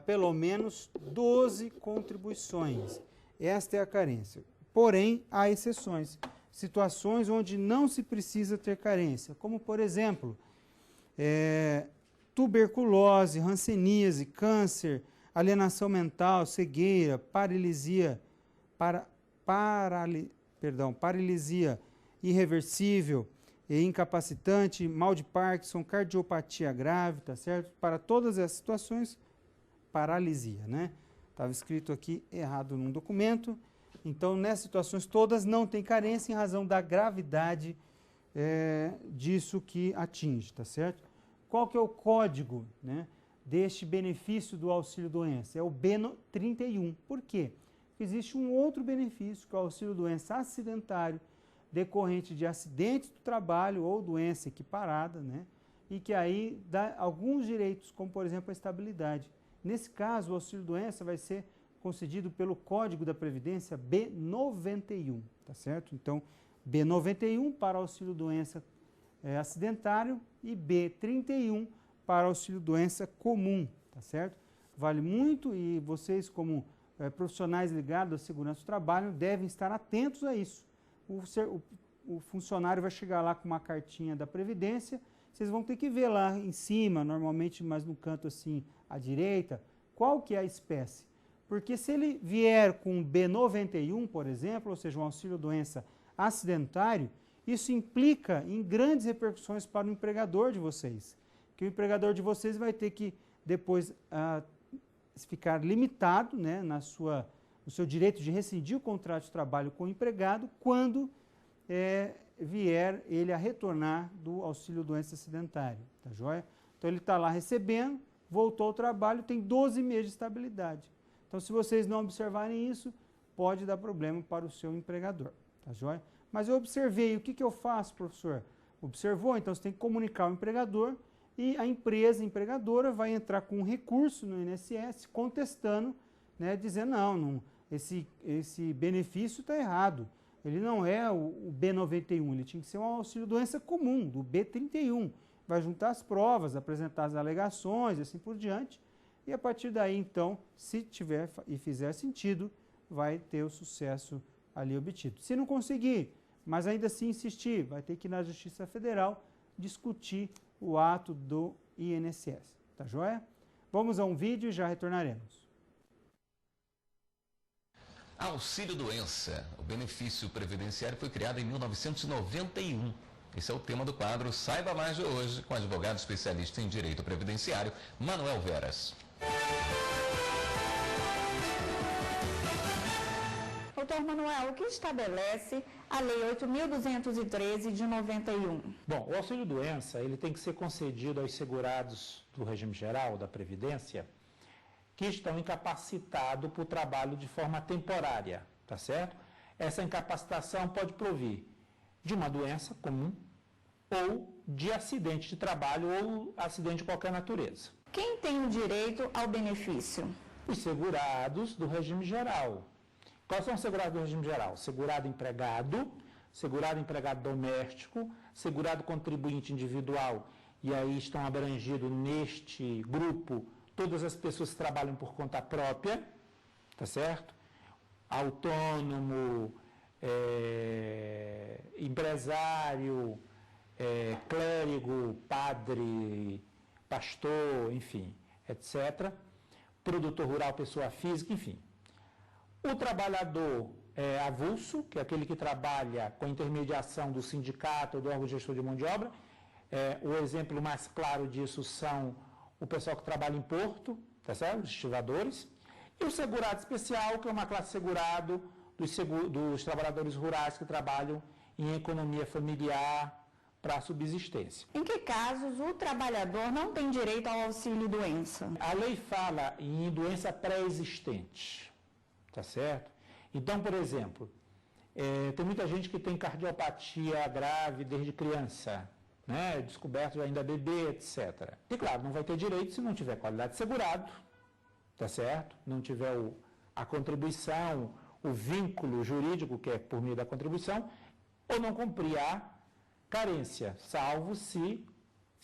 S1: pelo menos 12 contribuições. Esta é a carência. Porém, há exceções. Situações onde não se precisa ter carência, como, por exemplo, tuberculose, hanseníase, câncer, alienação mental, cegueira, paralisia irreversível e incapacitante, mal de Parkinson, cardiopatia grave, tá certo? Para todas essas situações, paralisia, né? Estava escrito aqui errado num documento. Então, nessas situações todas não tem carência em razão da gravidade disso que atinge, tá certo? Qual que é o código, né, deste benefício do auxílio-doença? É o B31. Por quê? Porque existe um outro benefício, que é o auxílio-doença acidentário, decorrente de acidente do trabalho ou doença equiparada, né, e que aí dá alguns direitos, como, por exemplo, a estabilidade. Nesse caso, o auxílio-doença vai ser concedido pelo Código da Previdência B91, tá certo? Então, B91 para auxílio-doença acidentário e B31 para auxílio-doença comum, tá certo? Vale muito e vocês, como profissionais ligados à segurança do trabalho, devem estar atentos a isso. O funcionário vai chegar lá com uma cartinha da Previdência, vocês vão ter que ver lá em cima, normalmente mais no canto assim à direita, qual que é a espécie. Porque se ele vier com B91, por exemplo, ou seja, um auxílio-doença acidentário, isso implica em grandes repercussões para o empregador de vocês. Que o empregador de vocês vai ter que depois ficar limitado, né, no seu direito de rescindir o contrato de trabalho com o empregado quando vier ele a retornar do auxílio doença acidentária, tá joia? Então ele está lá recebendo, voltou ao trabalho, tem 12 meses de estabilidade. Então se vocês não observarem isso, pode dar problema para o seu empregador, tá joia? Mas eu observei, o que eu faço, professor? Observou? Então você tem que comunicar ao empregador e a empresa empregadora vai entrar com um recurso no INSS contestando, né, dizendo não, esse benefício está errado. Ele não é o B91, ele tinha que ser um auxílio doença comum, do B31. Vai juntar as provas, apresentar as alegações e assim por diante. E a partir daí, então, se tiver e fizer sentido, vai ter o sucesso ali obtido. Se não conseguir, mas ainda assim insistir, vai ter que ir na Justiça Federal discutir o ato do INSS. Tá joia? Vamos a um vídeo e já retornaremos.
S5: Auxílio Doença. O benefício previdenciário foi criado em 1991. Esse é o tema do quadro Saiba Mais de hoje, com o advogado especialista em direito previdenciário, Manuel Veras.
S6: Doutor Manuel, o que estabelece a Lei 8.213 de 91?
S7: Bom, o auxílio-doença ele tem que ser concedido aos segurados do regime geral, da Previdência, que estão incapacitados por trabalho de forma temporária, tá certo? Essa incapacitação pode provir de uma doença comum ou de acidente de trabalho ou acidente de qualquer natureza.
S6: Quem tem o direito ao benefício?
S7: Os segurados do regime geral. Quais são os segurados do regime geral? Segurado empregado doméstico, segurado contribuinte individual, e aí estão abrangidos neste grupo todas as pessoas que trabalham por conta própria, tá certo? Autônomo, empresário, clérigo, padre, pastor, enfim, etc. Produtor rural, pessoa física, enfim. O trabalhador avulso, que é aquele que trabalha com intermediação do sindicato ou do órgão gestor de mão de obra. O exemplo mais claro disso são o pessoal que trabalha em porto, tá certo? Os estivadores. E o segurado especial, que é uma classe segurado dos trabalhadores rurais que trabalham em economia familiar para subsistência.
S6: Em que casos o trabalhador não tem direito ao auxílio-doença?
S7: A lei fala em doença pré-existente, tá certo? Então, por exemplo, tem muita gente que tem cardiopatia grave desde criança, né? Descoberto ainda bebê, etc. E claro, não vai ter direito se não tiver qualidade de segurado, tá certo? Não tiver a contribuição, o vínculo jurídico, que é por meio da contribuição, ou não cumprir a carência, salvo se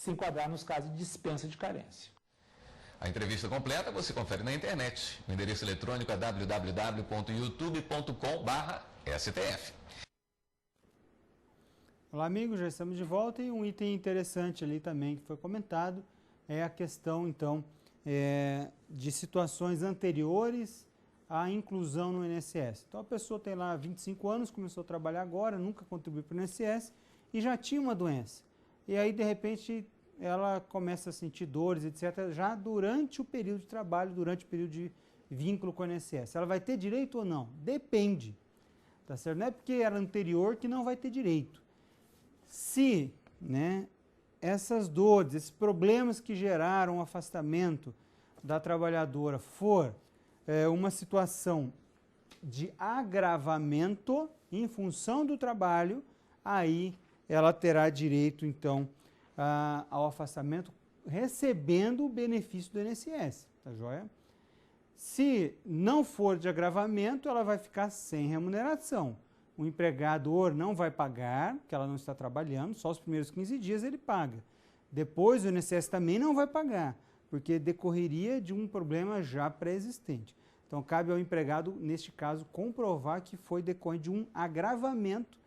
S7: enquadrar nos casos de dispensa de carência.
S5: A entrevista completa você confere na internet. O endereço eletrônico é www.youtube.com/stf.
S1: Olá, amigos, já estamos de volta e um item interessante ali também que foi comentado é a questão, então, de situações anteriores à inclusão no INSS. Então, a pessoa tem lá 25 anos, começou a trabalhar agora, nunca contribuiu para o INSS e já tinha uma doença. E aí, de repente, ela começa a sentir dores, etc., já durante o período de trabalho, durante o período de vínculo com o INSS. Ela vai ter direito ou não? Depende. Tá certo? Não é porque era anterior que não vai ter direito. Se, né, essas dores, esses problemas que geraram o afastamento da trabalhadora for uma situação de agravamento em função do trabalho, aí ela terá direito, então, ao afastamento, recebendo o benefício do INSS, tá joia? Se não for de agravamento, ela vai ficar sem remuneração. O empregador não vai pagar, porque ela não está trabalhando, só os primeiros 15 dias ele paga. Depois o INSS também não vai pagar, porque decorreria de um problema já pré-existente. Então cabe ao empregado, neste caso, comprovar que foi decorrente de um agravamento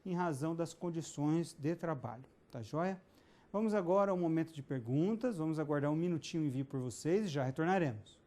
S1: em razão das condições de trabalho. Tá joia? Vamos agora ao momento de perguntas, vamos aguardar um minutinho e envio por vocês e já retornaremos.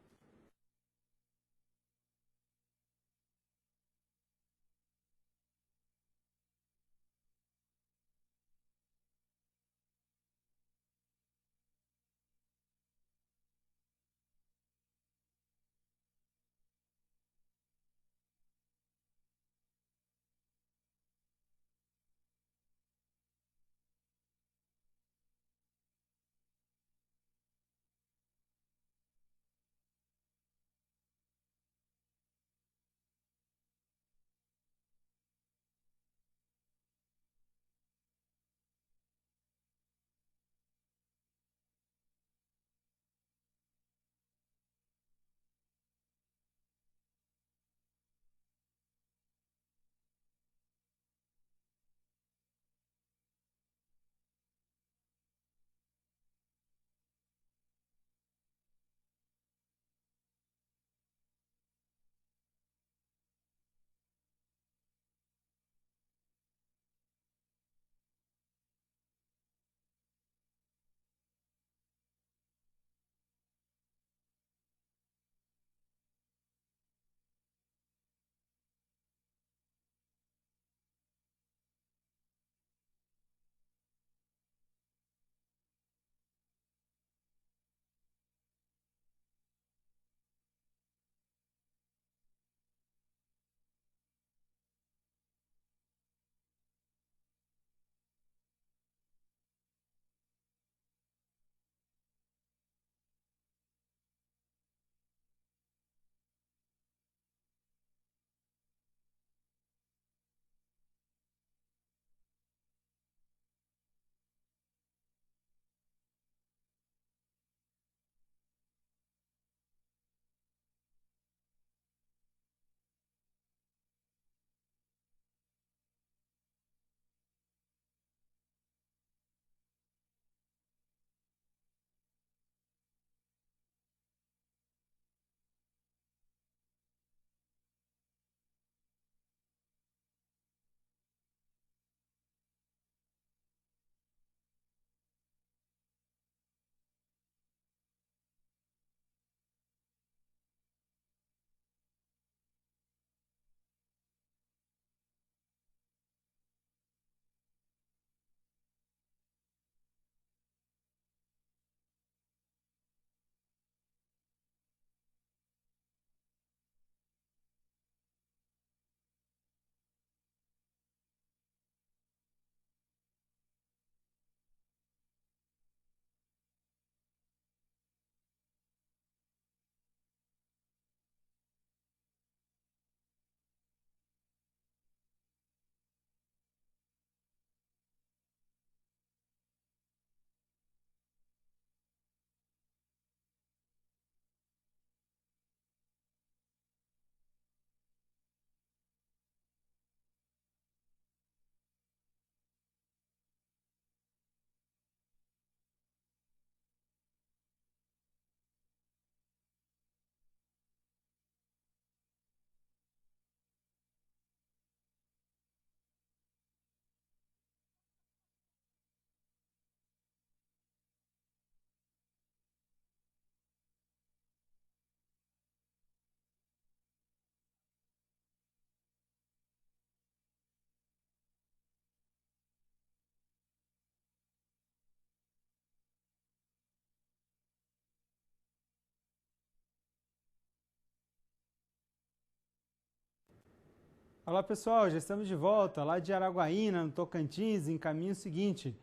S1: Olá pessoal, já estamos de volta lá de Araguaína, no Tocantins, encaminho o seguinte,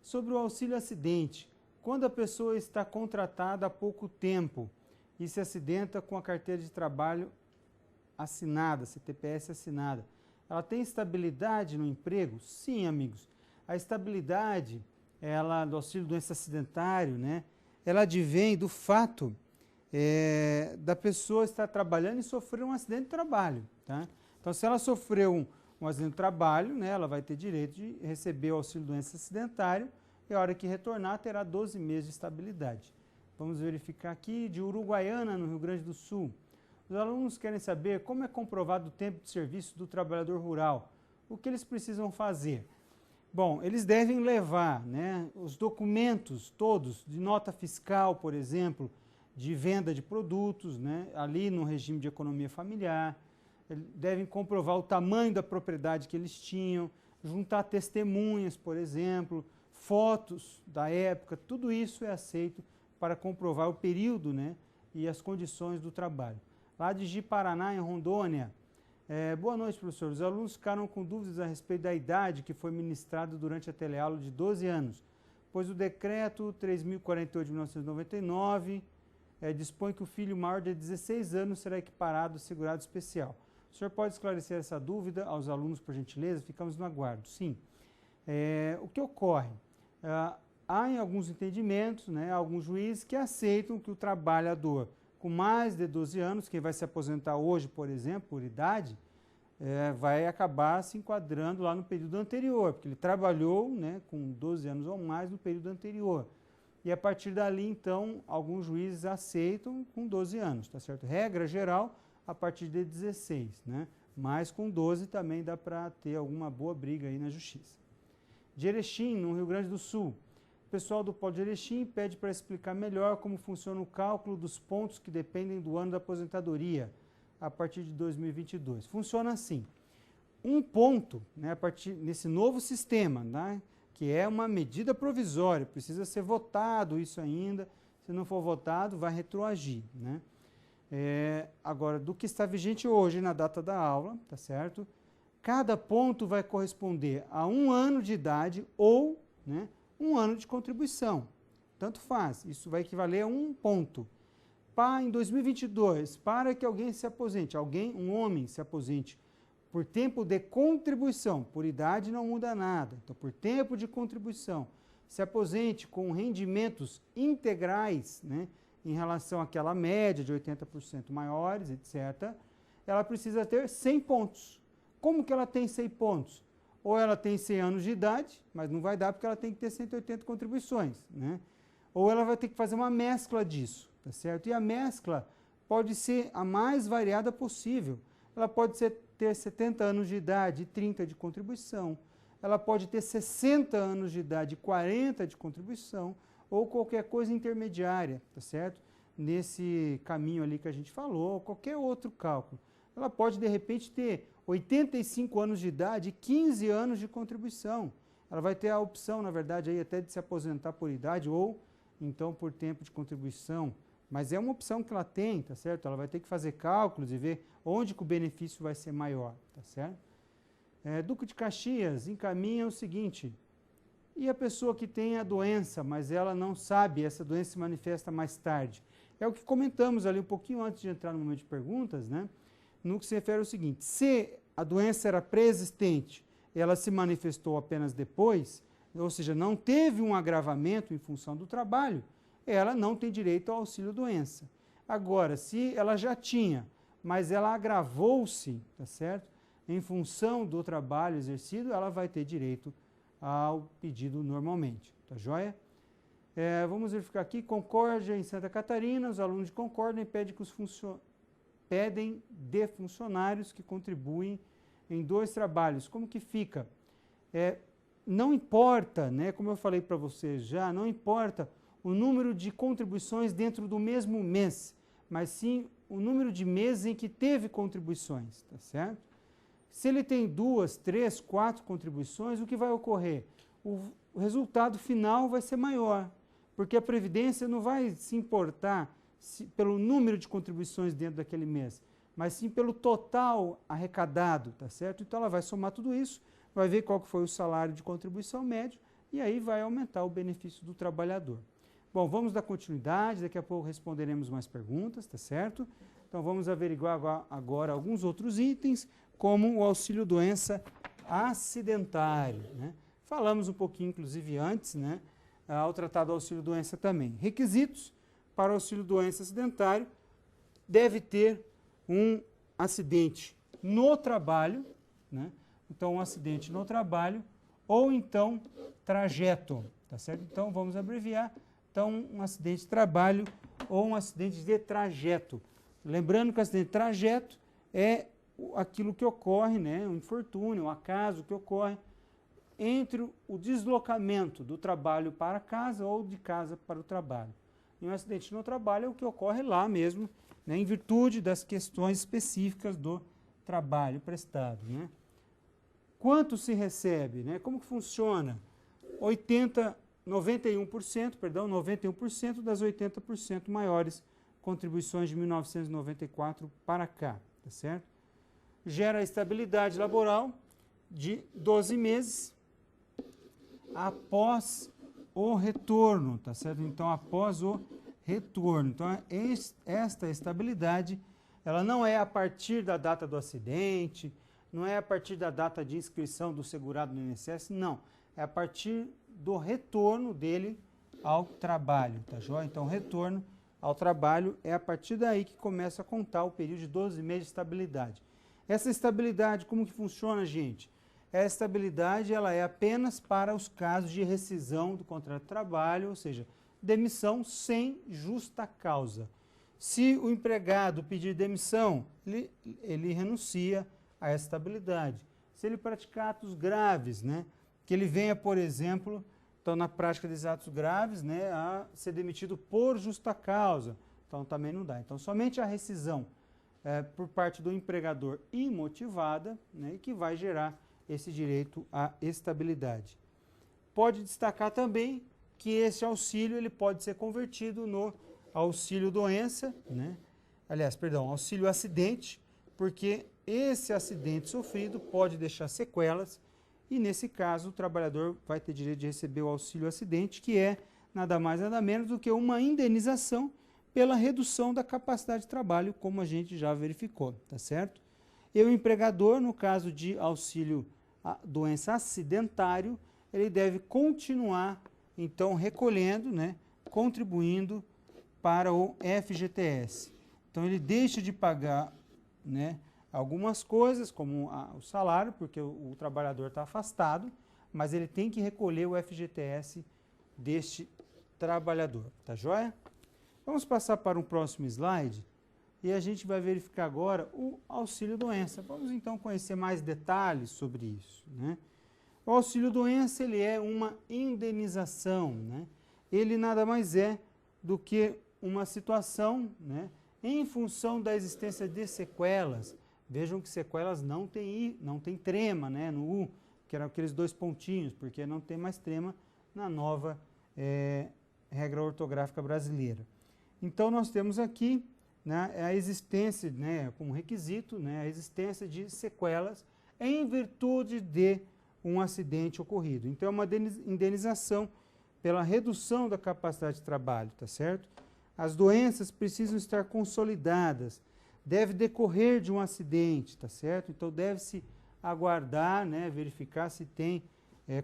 S1: sobre o auxílio acidente. Quando a pessoa está contratada há pouco tempo e se acidenta com a carteira de trabalho assinada, CTPS assinada, ela tem estabilidade no emprego? Sim, amigos. A estabilidade do auxílio doença acidentário, né, ela advém do fato da pessoa estar trabalhando e sofrer um acidente de trabalho, tá? Então, se ela sofreu um acidente de trabalho, né, ela vai ter direito de receber o auxílio doença acidentário e a hora que retornar terá 12 meses de estabilidade. Vamos verificar aqui de Uruguaiana, no Rio Grande do Sul. Os alunos querem saber como é comprovado o tempo de serviço do trabalhador rural. O que eles precisam fazer? Bom, eles devem levar, né, os documentos todos de nota fiscal, por exemplo, de venda de produtos, né, ali no regime de economia familiar. Devem comprovar o tamanho da propriedade que eles tinham, juntar testemunhas, por exemplo, fotos da época, tudo isso é aceito para comprovar o período, né, e as condições do trabalho. Lá de Ji-Paraná, em Rondônia, boa noite, professor. Os alunos ficaram com dúvidas a respeito da idade que foi ministrada durante a teleaula de 12 anos, pois o decreto 3.048 de 1999 dispõe que o filho maior de 16 anos será equiparado ao segurado especial. O senhor pode esclarecer essa dúvida aos alunos, por gentileza? Ficamos no aguardo. Sim. O que ocorre? Há em alguns entendimentos, né, alguns juízes que aceitam que o trabalhador com mais de 12 anos, quem vai se aposentar hoje, por exemplo, por idade, vai acabar se enquadrando lá no período anterior, porque ele trabalhou, né, com 12 anos ou mais no período anterior. E a partir dali, então, alguns juízes aceitam com 12 anos, tá certo? Regra geral, a partir de 16, né? Mas com 12 também dá para ter alguma boa briga aí na justiça. De Erechim, no Rio Grande do Sul, o pessoal do Polo de Erechim pede para explicar melhor como funciona o cálculo dos pontos que dependem do ano da aposentadoria a partir de 2022. Funciona assim, um ponto, né, a partir nesse novo sistema, né, que é uma medida provisória, precisa ser votado isso ainda, se não for votado vai retroagir, né? Agora, do que está vigente hoje na data da aula, tá certo? Cada ponto vai corresponder a 1 ano de idade ou, né, 1 ano de contribuição. Tanto faz, isso vai equivaler a 1 ponto. Em 2022, para que alguém se aposente, um homem se aposente por tempo de contribuição, por idade não muda nada, então por tempo de contribuição, se aposente com rendimentos integrais, né, em relação àquela média de 80% maiores, etc., ela precisa ter 100 pontos. Como que ela tem 100 pontos? Ou ela tem 100 anos de idade, mas não vai dar porque ela tem que ter 180 contribuições, né? Ou ela vai ter que fazer uma mescla disso, tá certo? E a mescla pode ser a mais variada possível. Ela pode ter 70 anos de idade e 30 de contribuição. Ela pode ter 60 anos de idade e 40 de contribuição, ou qualquer coisa intermediária, tá certo? Nesse caminho ali que a gente falou, qualquer outro cálculo. Ela pode, de repente, ter 85 anos de idade e 15 anos de contribuição. Ela vai ter a opção, na verdade, aí até de se aposentar por idade ou, então, por tempo de contribuição. Mas é uma opção que ela tem, tá certo? Ela vai ter que fazer cálculos e ver onde que o benefício vai ser maior, tá certo? Duque de Caxias encaminha o seguinte: e a pessoa que tem a doença, mas ela não sabe, essa doença se manifesta mais tarde? É o que comentamos ali um pouquinho antes de entrar no momento de perguntas, né? No que se refere ao seguinte: se a doença era pré-existente e ela se manifestou apenas depois, ou seja, não teve um agravamento em função do trabalho, ela não tem direito ao auxílio-doença. Agora, se ela já tinha, mas ela agravou-se, tá certo? Em função do trabalho exercido, ela vai ter direito ao pedido normalmente, tá joia? Vamos verificar aqui, Concórdia em Santa Catarina, os alunos de Concórdia pedem de funcionários que contribuem em 2 trabalhos. Como que fica? Não importa, né, como eu falei para vocês já, não importa o número de contribuições dentro do mesmo mês, mas sim o número de meses em que teve contribuições, tá certo? Se ele tem 2, 3, 4 contribuições, o que vai ocorrer? O resultado final vai ser maior, porque a Previdência não vai se importar pelo número de contribuições dentro daquele mês, mas sim pelo total arrecadado, tá certo? Então ela vai somar tudo isso, vai ver qual que foi o salário de contribuição médio e aí vai aumentar o benefício do trabalhador. Bom, vamos dar continuidade, daqui a pouco responderemos mais perguntas, tá certo? Então vamos averiguar agora alguns outros itens, como o auxílio-doença acidentário, né? Falamos um pouquinho, inclusive, antes, né, ao tratar do auxílio-doença também. Requisitos para o auxílio-doença acidentário: deve ter um acidente no trabalho, né? Então, um acidente no trabalho, ou então trajeto, tá certo? Então, vamos abreviar. Então, um acidente de trabalho ou um acidente de trajeto. Lembrando que o acidente de trajeto é aquilo que ocorre, né, um infortúnio, um acaso que ocorre entre o deslocamento do trabalho para casa ou de casa para o trabalho. E um acidente no trabalho é o que ocorre lá mesmo, né, em virtude das questões específicas do trabalho prestado, né? Quanto se recebe, né? Como que funciona? 91% das 80% maiores contribuições de 1994 para cá, tá certo? Gera estabilidade laboral de 12 meses após o retorno, tá certo? Então, após o retorno. Então, esta estabilidade, ela não é a partir da data do acidente, não é a partir da data de inscrição do segurado no INSS, não. É a partir do retorno dele ao trabalho, tá joia? Então, retorno ao trabalho é a partir daí que começa a contar o período de 12 meses de estabilidade. Essa estabilidade, como que funciona, gente? Essa estabilidade, ela é apenas para os casos de rescisão do contrato de trabalho, ou seja, demissão sem justa causa. Se o empregado pedir demissão, ele renuncia a essa estabilidade. Se ele praticar atos graves, né, que ele venha, por exemplo, então na prática desses atos graves, né, a ser demitido por justa causa, então também não dá. Então somente a rescisão por parte do empregador imotivada, né, que vai gerar esse direito à estabilidade. Pode destacar também que esse auxílio ele pode ser convertido no auxílio-doença, né? Aliás, perdão, auxílio-acidente, porque esse acidente sofrido pode deixar sequelas e, nesse caso, o trabalhador vai ter direito de receber o auxílio-acidente, que é nada mais nada menos do que uma indenização pela redução da capacidade de trabalho, como a gente já verificou, tá certo? E o empregador, no caso de auxílio-doença acidentário, ele deve continuar, então, recolhendo, né, contribuindo para o FGTS. Então, ele deixa de pagar, né, algumas coisas, como o salário, porque o trabalhador está afastado, mas ele tem que recolher o FGTS deste trabalhador, tá joia? Vamos passar para um próximo slide e a gente vai verificar agora o auxílio-doença. Vamos então conhecer mais detalhes sobre isso, né? O auxílio-doença, ele é uma indenização, né? Ele nada mais é do que uma situação, né, em função da existência de sequelas. Vejam que sequelas não tem trema, né, no U, que eram aqueles dois pontinhos, porque não tem mais trema na nova regra ortográfica brasileira. Então, nós temos aqui, né, a existência, né, como requisito, né, a existência de sequelas em virtude de um acidente ocorrido. Então, é uma indenização pela redução da capacidade de trabalho, tá certo? As doenças precisam estar consolidadas, deve decorrer de um acidente, tá certo? Então, deve-se aguardar, né, verificar se tem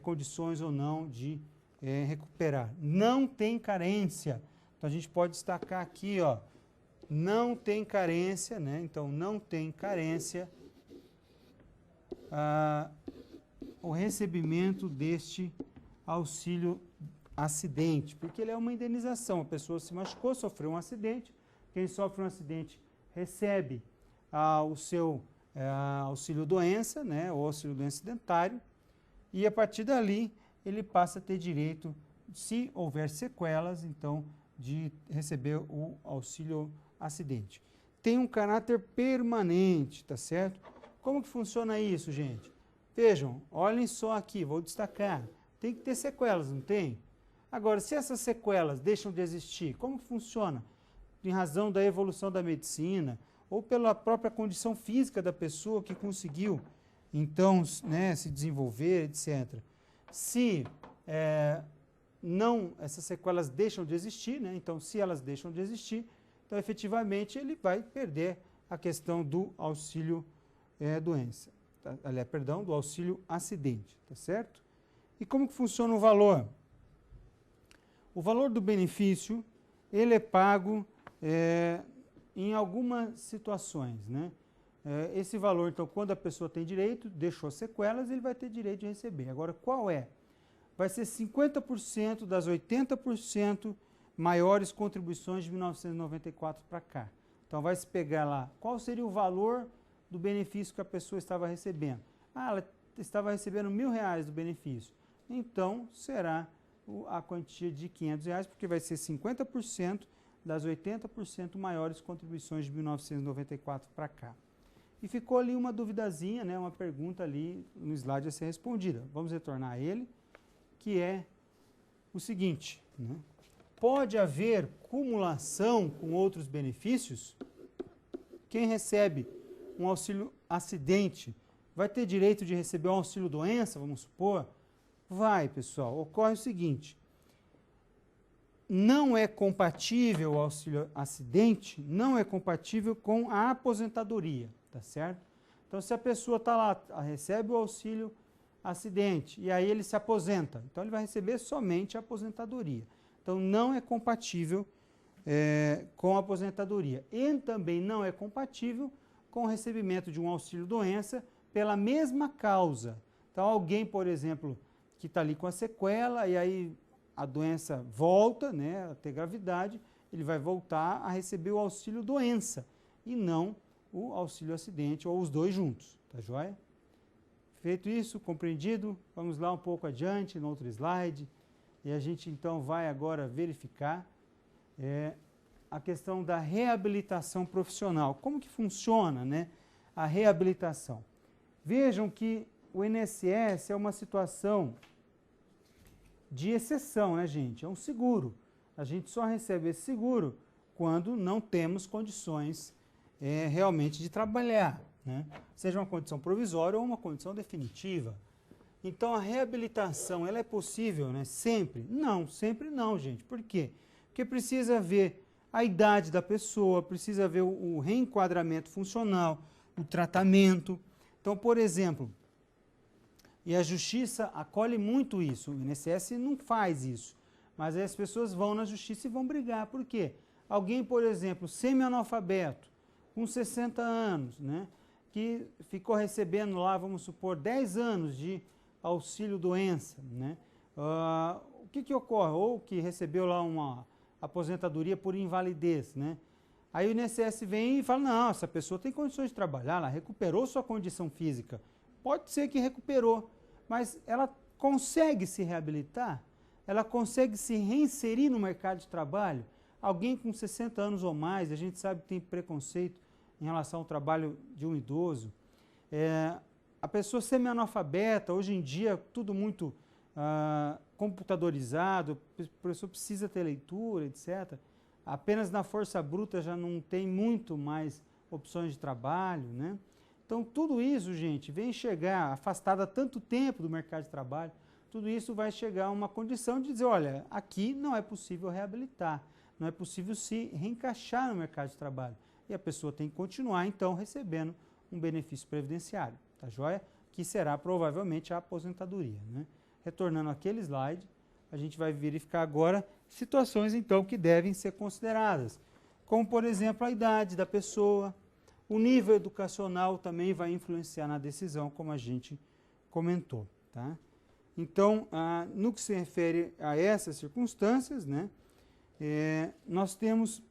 S1: condições ou não de recuperar. Não tem carência. Então, a gente pode destacar aqui, ó, não tem carência, né? Então, não tem carência o recebimento deste auxílio acidente, porque ele é uma indenização. A pessoa se machucou, sofreu um acidente, quem sofre um acidente recebe o seu auxílio-doença, né, ou auxílio-doença acidentário, e a partir dali ele passa a ter direito, se houver sequelas, então, de receber o auxílio-acidente. Tem um caráter permanente, tá certo? Como que funciona isso, gente? Vejam, olhem só aqui, vou destacar. Tem que ter sequelas, não tem? Agora, se essas sequelas deixam de existir, como que funciona? Em razão da evolução da medicina, ou pela própria condição física da pessoa que conseguiu, então, né, se desenvolver, etc. Se essas sequelas deixam de existir, né, então, se elas deixam de existir, então, efetivamente, ele vai perder a questão do auxílio doença, perdão, do auxílio acidente, tá certo? E como que funciona o valor? O valor do benefício, ele é pago em algumas situações, né? Esse valor, então, quando a pessoa tem direito, deixou sequelas, ele vai ter direito de receber. Agora, qual é? Vai ser 50% das 80% maiores contribuições de 1994 para cá. Então, vai se pegar lá, qual seria o valor do benefício que a pessoa estava recebendo? Ah, ela estava recebendo R$1.000 do benefício. Então, será a quantia de R$500, porque vai ser 50% das 80% maiores contribuições de 1994 para cá. E ficou ali uma duvidazinha, né, uma pergunta ali no slide a ser respondida. Vamos retornar a ele, que é o seguinte, né? Pode haver cumulação com outros benefícios? Quem recebe um auxílio acidente vai ter direito de receber um auxílio doença, vamos supor? Vai, pessoal. Ocorre o seguinte, não é compatível o auxílio acidente, não é compatível com a aposentadoria, tá certo? Então, se a pessoa está lá, recebe o auxílio acidente e aí ele se aposenta, então ele vai receber somente a aposentadoria. Então, não é compatível com a aposentadoria. E também não é compatível com o recebimento de um auxílio doença pela mesma causa. Então, alguém, por exemplo, que está ali com a sequela e aí a doença volta, né, a ter gravidade, ele vai voltar a receber o auxílio doença e não o auxílio acidente ou os dois juntos, tá joia? Feito isso, compreendido, vamos lá um pouco adiante, no outro slide, e a gente então vai agora verificar a questão da reabilitação profissional. Como que funciona, né, a reabilitação? Vejam que o INSS é uma situação de exceção, né, gente? É um seguro. A gente só recebe esse seguro quando não temos condições realmente de trabalhar, né? Seja uma condição provisória ou uma condição definitiva. Então, a reabilitação, ela é possível, né? Sempre? Não, sempre não, gente. Por quê? Porque precisa ver a idade da pessoa, precisa ver o reenquadramento funcional, o tratamento. Então, por exemplo, e a Justiça acolhe muito isso, o INSS não faz isso, mas aí as pessoas vão na Justiça e vão brigar. Por quê? Alguém, por exemplo, semi-analfabeto, com 60 anos, né, que ficou recebendo lá, vamos supor, 10 anos de auxílio-doença, né, o que ocorre? Ou que recebeu lá uma aposentadoria por invalidez, né? Aí o INSS vem e fala, não, essa pessoa tem condições de trabalhar, ela recuperou sua condição física. Pode ser que recuperou, mas ela consegue se reabilitar? Ela consegue se reinserir no mercado de trabalho? Alguém com 60 anos ou mais, a gente sabe que tem preconceito em relação ao trabalho de um idoso. A pessoa semi-analfabeta, hoje em dia, tudo muito computadorizado, a pessoa precisa ter leitura, etc. Apenas na força bruta já não tem muito mais opções de trabalho, né? Então, tudo isso, gente, vem chegar, afastado há tanto tempo do mercado de trabalho, tudo isso vai chegar a uma condição de dizer, olha, aqui não é possível reabilitar, não é possível se reencaixar no mercado de trabalho. E a pessoa tem que continuar, então, recebendo um benefício previdenciário, tá joia? Que será provavelmente a aposentadoria, né? Retornando àquele slide, a gente vai verificar agora situações, então, que devem ser consideradas, como, por exemplo, a idade da pessoa. O nível educacional também vai influenciar na decisão, como a gente comentou, tá? Então, no que se refere a essas circunstâncias, né, nós temos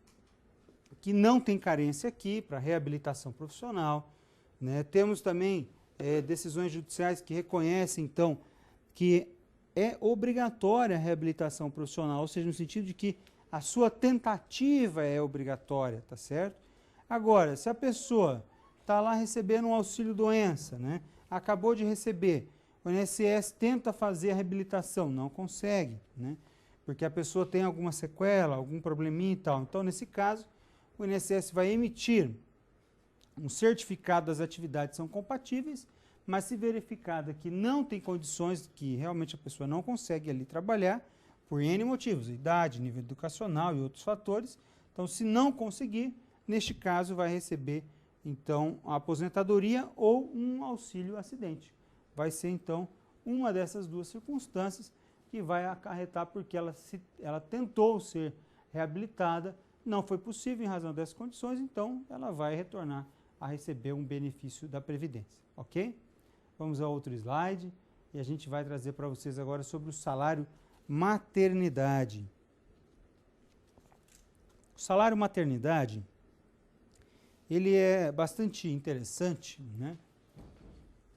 S1: que não tem carência aqui para reabilitação profissional, né? Temos também decisões judiciais que reconhecem, então, que é obrigatória a reabilitação profissional, ou seja, no sentido de que a sua tentativa é obrigatória, tá certo? Agora, se a pessoa está lá recebendo um auxílio-doença, né, acabou de receber, o INSS tenta fazer a reabilitação, não consegue, né, porque a pessoa tem alguma sequela, algum probleminha e tal. Então, nesse caso, o INSS vai emitir um certificado das atividades são compatíveis, mas se verificada que não tem condições, que realmente a pessoa não consegue ali trabalhar, por N motivos, idade, nível educacional e outros fatores, então se não conseguir, neste caso vai receber então a aposentadoria ou um auxílio acidente. Vai ser então uma dessas duas circunstâncias que vai acarretar porque ela tentou ser reabilitada, não foi possível em razão dessas condições, então ela vai retornar a receber um benefício da Previdência, ok? Vamos a outro slide e a gente vai trazer para vocês agora sobre o salário maternidade. O salário maternidade, ele é bastante interessante, né?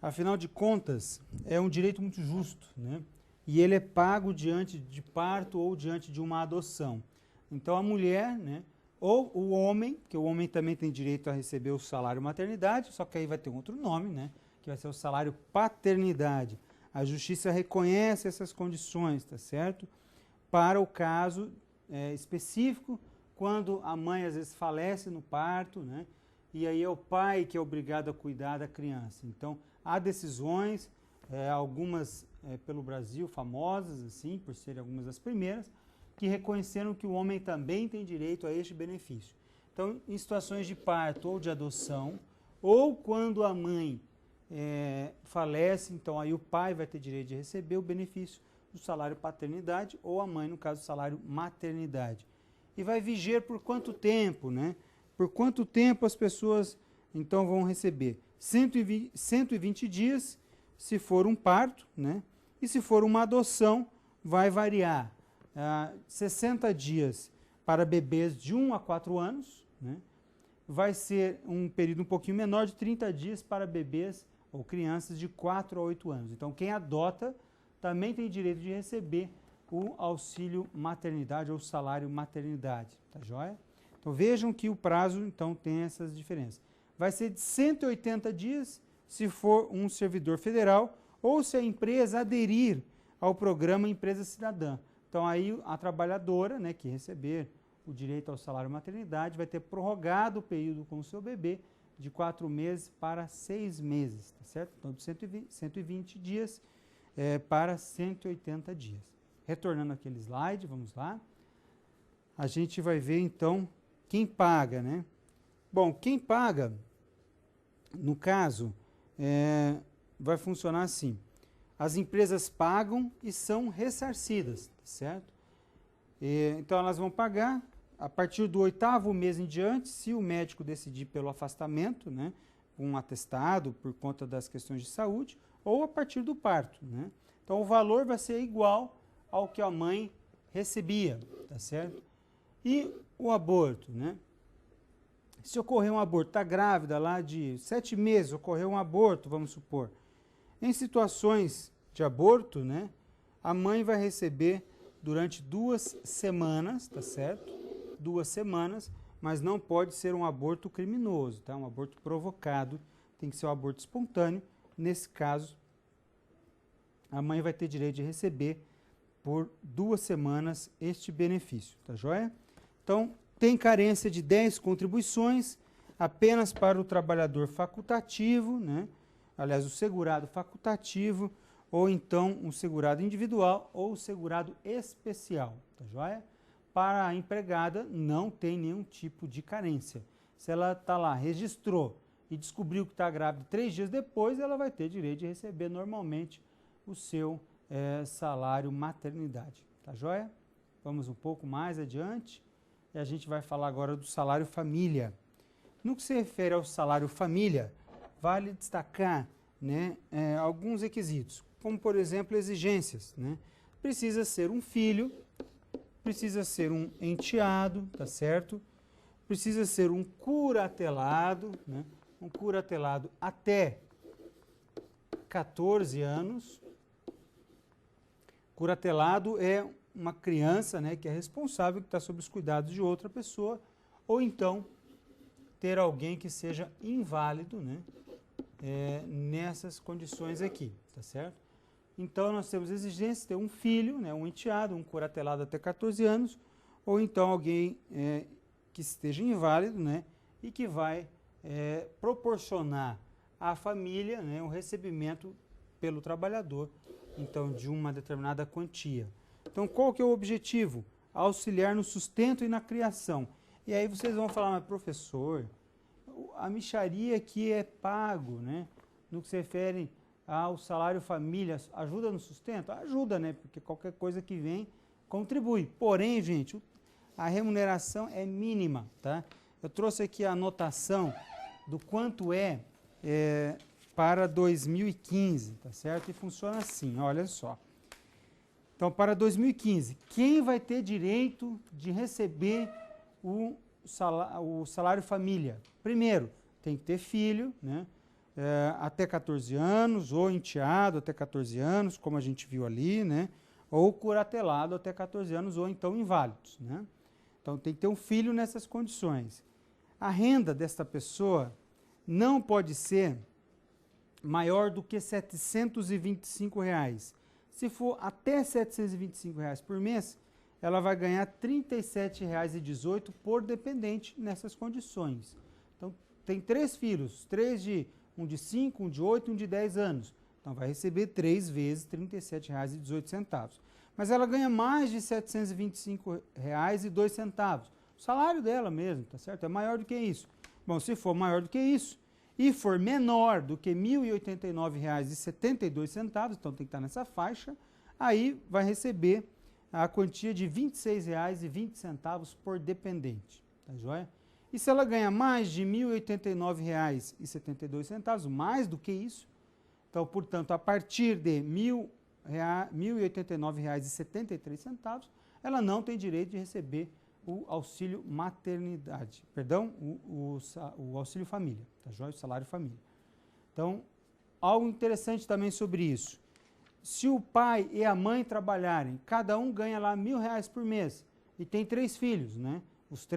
S1: Afinal de contas, é um direito muito justo, né? E ele é pago diante de parto ou diante de uma adoção. Então, a mulher, né, ou o homem, que o homem também tem direito a receber o salário maternidade, só que aí vai ter um outro nome, né, que vai ser o salário paternidade. A justiça reconhece essas condições, tá certo? Para o caso específico, quando a mãe às vezes falece no parto, né, e aí é o pai que é obrigado a cuidar da criança. Então, há decisões, algumas pelo Brasil, famosas, assim, por serem algumas das primeiras, que reconheceram que o homem também tem direito a este benefício. Então, em situações de parto ou de adoção, ou quando a mãe falece, então aí o pai vai ter direito de receber o benefício do salário paternidade, ou a mãe, no caso, do salário maternidade. E vai viger por quanto tempo, né? Por quanto tempo as pessoas, então, vão receber? 120 dias, se for um parto, né? E se for uma adoção, vai variar. 60 dias para bebês de 1 a 4 anos, né? Vai ser um período um pouquinho menor de 30 dias para bebês ou crianças de 4 a 8 anos. Então, quem adota também tem direito de receber o auxílio maternidade ou salário maternidade, tá joia? Então, vejam que o prazo, então, tem essas diferenças. Vai ser de 180 dias se for um servidor federal ou se a empresa aderir ao programa Empresa Cidadã. Então, aí a trabalhadora, né, que receber o direito ao salário maternidade vai ter prorrogado o período com o seu bebê de 4 meses para 6 meses, tá certo? Então, de 120 dias para 180 dias. Retornando aquele slide, vamos lá. A gente vai ver, então, quem paga, né? Bom, quem paga, no caso, vai funcionar assim. As empresas pagam e são ressarcidas, tá certo? Então, elas vão pagar a partir do 8º mês em diante, se o médico decidir pelo afastamento, né, um atestado por conta das questões de saúde, ou a partir do parto, né? Então, o valor vai ser igual ao que a mãe recebia, tá certo? E o aborto, né? Se ocorrer um aborto, está grávida lá de 7 meses, ocorreu um aborto, vamos supor. Em situações de aborto, né, a mãe vai receber durante 2 semanas, tá certo? 2 semanas, mas não pode ser um aborto criminoso, tá? Um aborto provocado, tem que ser um aborto espontâneo. Nesse caso, a mãe vai ter direito de receber por 2 semanas este benefício, tá joia? Então, tem carência de 10 contribuições apenas para o trabalhador facultativo, né? Aliás, o segurado facultativo, ou então um segurado individual ou segurado especial, tá joia? Para a empregada não tem nenhum tipo de carência. Se ela está lá, registrou e descobriu que está grávida 3 dias depois, ela vai ter direito de receber normalmente o seu salário maternidade, tá joia? Vamos um pouco mais adiante e a gente vai falar agora do salário família. No que se refere ao salário família, vale destacar, né, alguns requisitos, como, por exemplo, exigências, né? Precisa ser um filho, precisa ser um enteado, tá certo? Precisa ser um curatelado, né? Um curatelado até 14 anos. Curatelado é uma criança, né, que é responsável, que está sob os cuidados de outra pessoa, ou então ter alguém que seja inválido, né, nessas condições aqui, tá certo? Então, nós temos exigências, ter um filho, né, um enteado, um curatelado até 14 anos, ou então alguém que esteja inválido, né, e que vai proporcionar à família, né, o recebimento pelo trabalhador, então, de uma determinada quantia. Então, qual que é o objetivo? Auxiliar no sustento e na criação. E aí vocês vão falar, mas professor, a mixaria que é pago, né, no que se refere ao salário família, ajuda no sustento? Ajuda, né, porque qualquer coisa que vem contribui. Porém, gente, a remuneração é mínima, tá? Eu trouxe aqui a anotação do quanto para 2015, tá certo? E funciona assim, olha só. Então, para 2015, quem vai ter direito de receber o salário família? Primeiro, tem que ter filho, né? Até 14 anos, ou enteado até 14 anos, como a gente viu ali, né? Ou curatelado até 14 anos, ou então inválidos, né? Então, tem que ter um filho nessas condições. A renda desta pessoa não pode ser maior do que R$ 725. Se for até R$ 725 por mês, ela vai ganhar R$ 37,18 por dependente nessas condições. Então, tem 3 filhos, um de 5, um de 8 e um de 10 anos. Então, vai receber 3 vezes R$ 37,18. Mas ela ganha mais de R$ 725,02. O salário dela mesmo, tá certo? É maior do que isso. Bom, se for maior do que isso, e for menor do que R$ 1.089,72, então tem que estar nessa faixa, aí vai receber a quantia de R$ 26,20 por dependente, tá joia? E se ela ganha mais de R$ 1.089,72, mais do que isso, então, portanto, a partir de R$ 1.089,73, ela não tem direito de receber o auxílio maternidade, perdão, o auxílio família, tá joia? O salário família. Então, algo interessante também sobre isso. Se o pai e a mãe trabalharem, cada um ganha lá R$ 1.000 por mês e tem 3 filhos, né? Os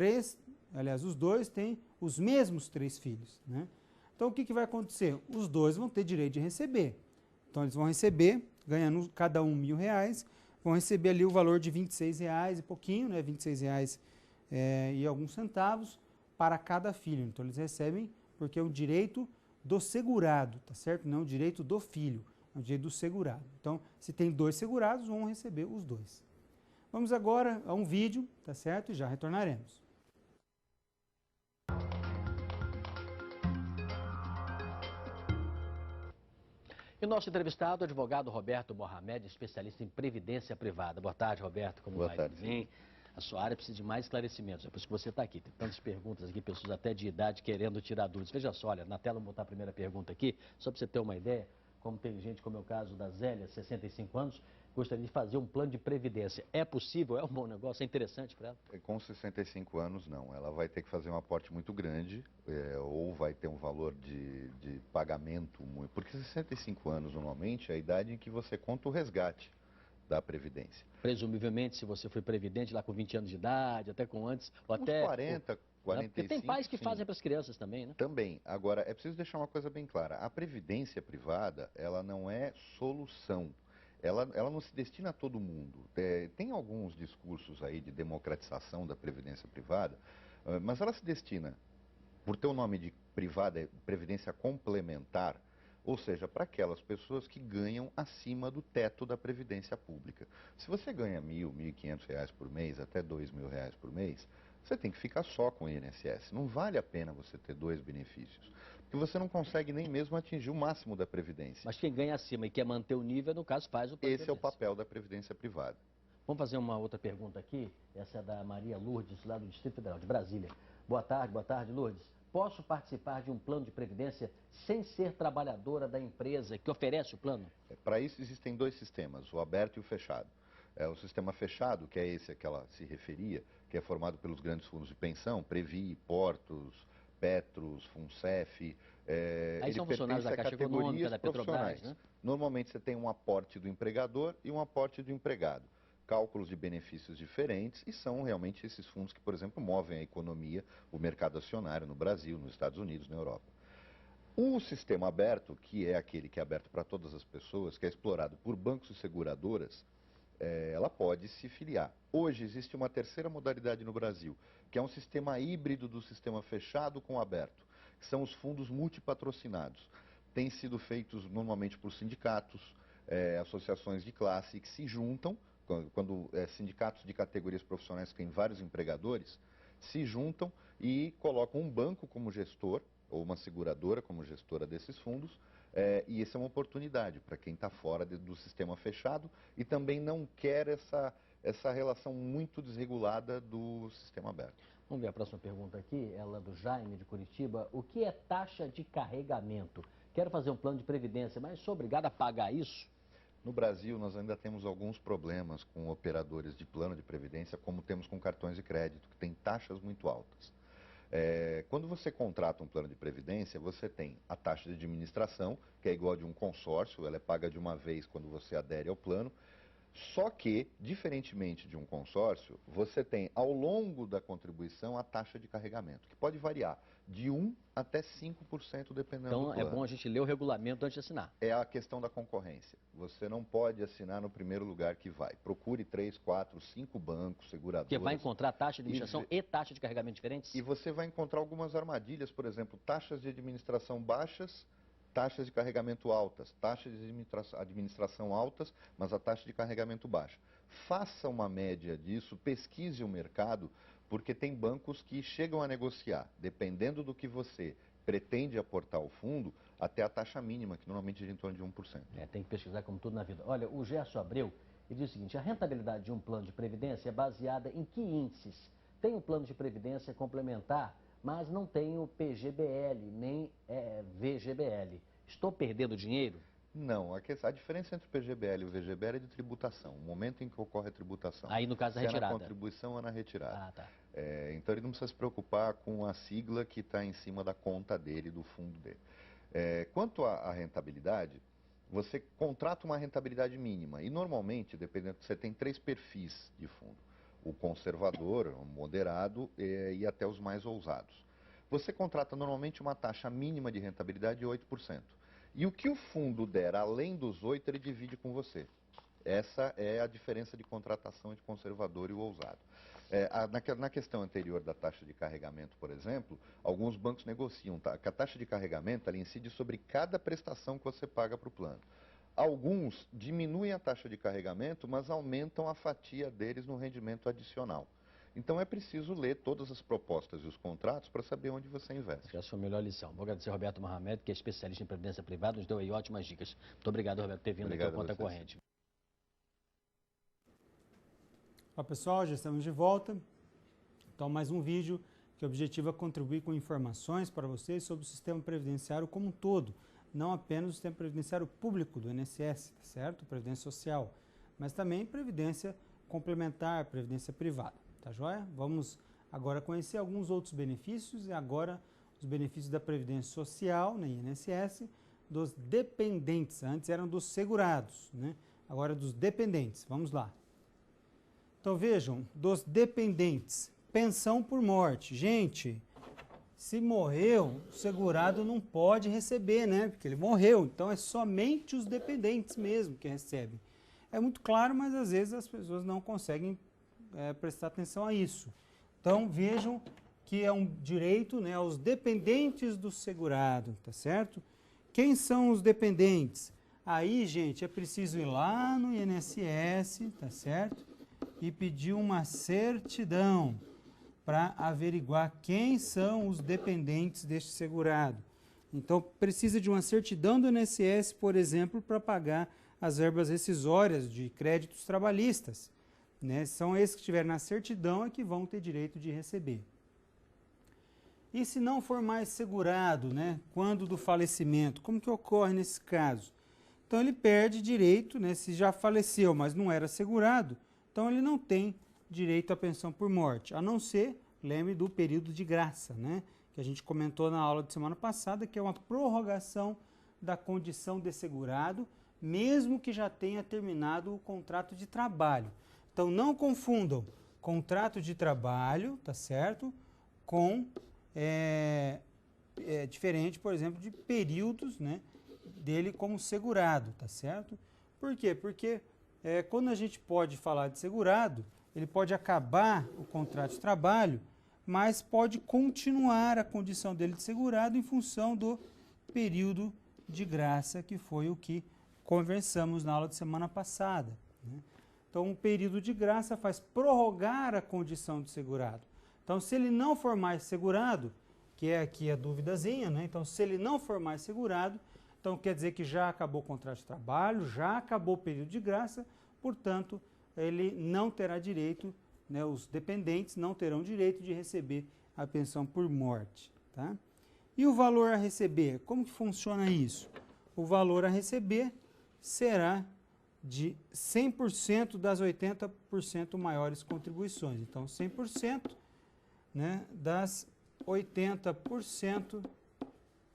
S1: 2 têm os mesmos 3 filhos, né? Então, o que vai acontecer? Os 2 vão ter direito de receber. Então, eles vão receber, ganhando cada um R$ 1.000, vão receber ali o valor de R$ 26 e pouquinho, né? R$ 26 e alguns centavos para cada filho. Então, eles recebem porque é o direito do segurado, tá certo? Não é o direito do filho, é o direito do segurado. Então, se tem 2 segurados, vão receber os 2. Vamos agora a um vídeo, tá certo? E já retornaremos.
S8: E o nosso entrevistado, o advogado Roberto Mohamed, especialista em previdência privada. Boa tarde, Roberto. Como vai? Tudo bem? A sua área precisa de mais esclarecimentos, é por isso que você está aqui. Tem tantas perguntas aqui, pessoas até de idade querendo tirar dúvidas. Veja só, olha, na tela vou botar a primeira pergunta aqui, só para você ter uma ideia, como tem gente, como é o caso da Zélia, 65 anos, gostaria de fazer um plano de previdência. É possível? É um bom negócio? É interessante para ela?
S9: Com 65 anos, não. Ela vai ter que fazer um aporte muito grande, ou vai ter um valor de pagamento muito... Porque 65 anos, normalmente, é a idade em que você conta o resgate da Previdência.
S8: Presumivelmente, se você foi previdente lá com 20 anos de idade, até com antes, ou
S9: uns
S8: até...
S9: 40, 45...
S8: Porque tem pais que
S9: sim,
S8: fazem para as crianças também, né?
S9: Também. Agora, é preciso deixar uma coisa bem clara. A Previdência privada, ela não é solução. Ela não se destina a todo mundo. Tem alguns discursos aí de democratização da Previdência privada, mas ela se destina, por ter o nome de privada, Previdência complementar, ou seja, para aquelas pessoas que ganham acima do teto da Previdência pública. Se você ganha R$ 1.000, R$ 1.500 por mês, até R$ 2.000 por mês, você tem que ficar só com o INSS. Não vale a pena você ter 2 benefícios, porque você não consegue nem mesmo atingir o máximo da Previdência.
S8: Mas quem ganha acima e quer manter o nível, no caso, faz o plano de
S9: Esse é o
S8: previdência.
S9: papel da Previdência privada.
S8: Vamos fazer uma outra pergunta aqui. Essa é da Maria Lourdes, lá do Distrito Federal, de Brasília. Boa tarde, Lourdes. Posso participar de um plano de previdência sem ser trabalhadora da empresa que oferece o plano?
S9: Para isso existem 2 sistemas, o aberto e o fechado. O sistema fechado, que é esse a que ela se referia, que é formado pelos grandes fundos de pensão, Previ, Portos, Petros, Funcef.
S8: Aí são funcionários da Caixa Econômica, da Petrobras, né?
S9: Normalmente você tem um aporte do empregador e um aporte do empregado. Cálculos de benefícios diferentes e são realmente esses fundos que, por exemplo, movem a economia, o mercado acionário no Brasil, nos Estados Unidos, na Europa. O sistema aberto, que é aquele que é aberto para todas as pessoas, que é explorado por bancos e seguradoras, ela pode se filiar. Hoje existe uma terceira modalidade no Brasil, que é um sistema híbrido do sistema fechado com aberto, são os fundos multipatrocinados. Têm sido feitos normalmente por sindicatos, associações de classe que se juntam, quando sindicatos de categorias profissionais que têm vários empregadores, se juntam e colocam um banco como gestor, ou uma seguradora como gestora desses fundos, e essa é uma oportunidade para quem está fora do sistema fechado e também não quer essa relação muito desregulada do sistema aberto.
S8: Vamos ver a próxima pergunta aqui, ela do Jaime de Curitiba. O que é taxa de carregamento? Quero fazer um plano de previdência, mas sou obrigado a pagar isso?
S9: No Brasil, nós ainda temos alguns problemas com operadores de plano de previdência, como temos com cartões de crédito, que têm taxas muito altas. Quando você contrata um plano de previdência, você tem a taxa de administração, que é igual a de um consórcio, ela é paga de uma vez quando você adere ao plano. Só que, diferentemente de um consórcio, você tem ao longo da contribuição a taxa de carregamento, que pode variar de 1% até 5% dependendo do plano.
S8: Então é bom a gente ler o regulamento antes de assinar.
S9: É a questão da concorrência. Você não pode assinar no primeiro lugar que vai. Procure 3, 4, 5 bancos, seguradoras.
S8: Porque vai encontrar taxa de administração e taxa de carregamento diferentes?
S9: E você vai encontrar algumas armadilhas, por exemplo, taxas de administração baixas, taxas de carregamento altas, taxas de administração altas, mas a taxa de carregamento baixa. Faça uma média disso, pesquise o mercado, porque tem bancos que chegam a negociar, dependendo do que você pretende aportar ao fundo, até a taxa mínima, que normalmente é em torno de 1%.
S8: Tem que pesquisar como tudo na vida. Olha, o Gerson Abreu, ele diz o seguinte: a rentabilidade de um plano de previdência é baseada em que índices? Tem um plano de previdência complementar, mas não tem o PGBL, nem VGBL. Estou perdendo dinheiro?
S9: Não, a diferença entre o PGBL e o VGBL é de tributação. O momento em que ocorre a tributação.
S8: Aí, no caso da retirada.
S9: Se é na contribuição ou na retirada.
S8: Ah, tá.
S9: Então ele não precisa se preocupar com a sigla que está em cima da conta dele, do fundo dele. Quanto à rentabilidade, você contrata uma rentabilidade mínima. E normalmente, dependendo, você tem 3 perfis de fundo. O conservador, o moderado e até os mais ousados. Você contrata normalmente uma taxa mínima de rentabilidade de 8%. E o que o fundo der além dos 8%, ele divide com você. Essa é a diferença de contratação entre conservador e o ousado. Na questão anterior da taxa de carregamento, por exemplo, alguns bancos negociam que a taxa de carregamento ela incide sobre cada prestação que você paga para o plano. Alguns diminuem a taxa de carregamento, mas aumentam a fatia deles no rendimento adicional. Então é preciso ler todas as propostas e os contratos para saber onde você investe.
S8: Essa foi a melhor lição. Vou agradecer ao Roberto Mohamed, que é especialista em previdência privada, nos deu aí ótimas dicas. Muito obrigado, Roberto, por ter vindo aqui ao Conta Corrente.
S1: Olá pessoal, já estamos de volta. Então mais um vídeo que o objetivo é contribuir com informações para vocês sobre o sistema previdenciário como um todo. Não apenas o sistema previdenciário público do INSS, certo? Previdência social, mas também previdência complementar, previdência privada. Tá joia? Vamos agora conhecer alguns outros benefícios e agora os benefícios da Previdência Social, na INSS, dos dependentes. Antes eram dos segurados, né? Agora dos dependentes. Vamos lá. Então vejam, dos dependentes, pensão por morte. Gente, se morreu, o segurado não pode receber, né? Porque ele morreu. Então é somente os dependentes mesmo que recebem. É muito claro, mas às vezes as pessoas não conseguem prestar atenção a isso. Então, vejam que é um direito, né, aos dependentes do segurado, tá certo? Quem são os dependentes? Aí, gente, é preciso ir lá no INSS, tá certo? E pedir uma certidão para averiguar quem são os dependentes deste segurado. Então, precisa de uma certidão do INSS, por exemplo, para pagar as verbas rescisórias de créditos trabalhistas. Né? São esses que estiverem na certidão é que vão ter direito de receber. E se não for mais segurado, né? Quando do falecimento, como que ocorre nesse caso? Então ele perde direito, né? Se já faleceu, mas não era segurado, então ele não tem direito à pensão por morte, a não ser, lembre do período de graça, né? Que a gente comentou na aula de semana passada, que é uma prorrogação da condição de segurado, mesmo que já tenha terminado o contrato de trabalho. Então, não confundam contrato de trabalho, tá certo? Com, diferente, por exemplo, de períodos, né, dele como segurado, tá certo? Por quê? Porque quando a gente pode falar de segurado, ele pode acabar o contrato de trabalho, mas pode continuar a condição dele de segurado em função do período de graça, que foi o que conversamos na aula de semana passada, né? Então, o período de graça faz prorrogar a condição de segurado. Então, se ele não for mais segurado, que é aqui a duvidazinha, né? Então, se ele não for mais segurado, então quer dizer que já acabou o contrato de trabalho, já acabou o período de graça, portanto, ele não terá direito, né, os dependentes não terão direito de receber a pensão por morte, tá? E o valor a receber, como que funciona isso? O valor a receber será de 100% das 80% maiores contribuições. Então, 100%, né, das 80%